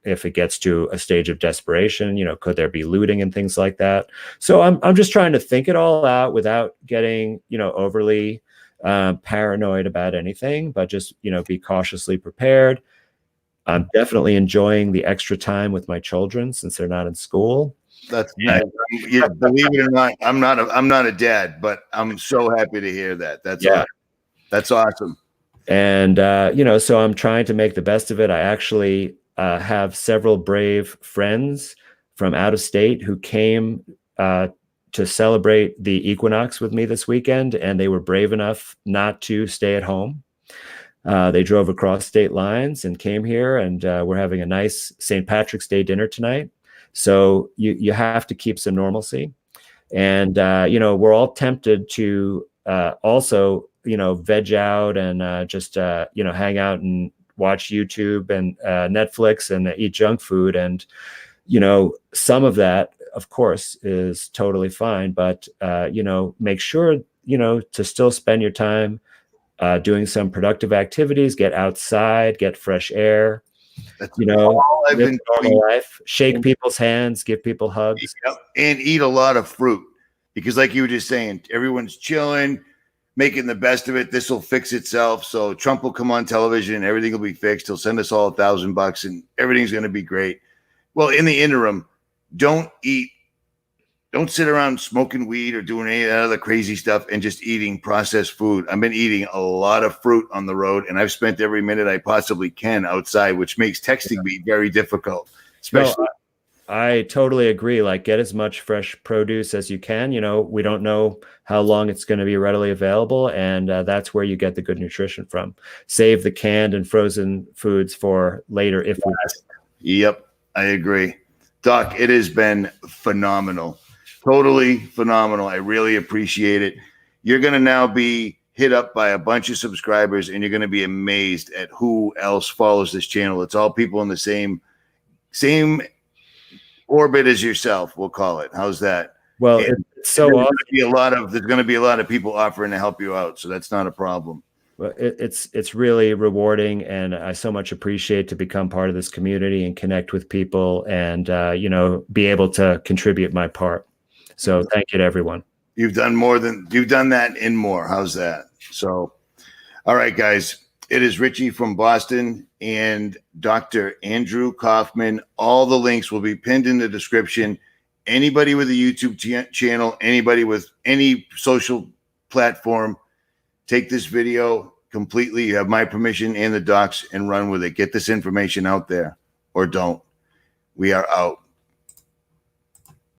if it gets to a stage of desperation, could there be looting and things like that? So I'm just trying to think it all out without getting, overly paranoid about anything, but just, be cautiously prepared. I'm definitely enjoying the extra time with my children since they're not in school. That's nice. Believe it or not, I'm not a dad, but I'm so happy to hear that. That's awesome. That's awesome. And, so I'm trying to make the best of it. I actually have several brave friends from out of state who came to celebrate the equinox with me this weekend, and they were brave enough not to stay at home. They drove across state lines and came here, and we're having a nice St. Patrick's Day dinner tonight. So you have to keep some normalcy. And, we're all tempted to also, veg out and just, hang out and watch YouTube and Netflix and eat junk food. And, some of that, of course, is totally fine. But, make sure, to still spend your time doing some productive activities, get outside, get fresh air, live normal life, shake people's hands, give people hugs. And eat a lot of fruit, because like you were just saying, everyone's chilling, making the best of it. This will fix itself. So Trump will come on television and everything will be fixed. He'll send us all $1,000 and everything's going to be great. Well, in the interim, don't sit around smoking weed or doing any other crazy stuff and just eating processed food. I've been eating a lot of fruit on the road, and I've spent every minute I possibly can outside, which makes texting me very difficult, especially. No, I totally agree. Like, get as much fresh produce as you can. We don't know how long it's going to be readily available, and that's where you get the good nutrition from. Save the canned and frozen foods for later if we. Yep, I agree. Doc, it has been phenomenal. Totally phenomenal. I really appreciate it. You're going to now be hit up by a bunch of subscribers, and you're going to be amazed at who else follows this channel. It's all people in the same orbit as yourself, we'll call it. How's that? Well, it's so awesome. There's going to be a lot of people offering to help you out, so that's not a problem. Well, it's really rewarding, and I so much appreciate to become part of this community and connect with people, and be able to contribute my part. So thank you to everyone. You've done that and more. How's that? So, all right, guys, it is Richie from Boston and Dr. Andrew Kaufman. All the links will be pinned in the description. Anybody with a YouTube channel, anybody with any social platform, take this video completely. You have my permission and the doc's, and run with it. Get this information out there, or don't. We are out.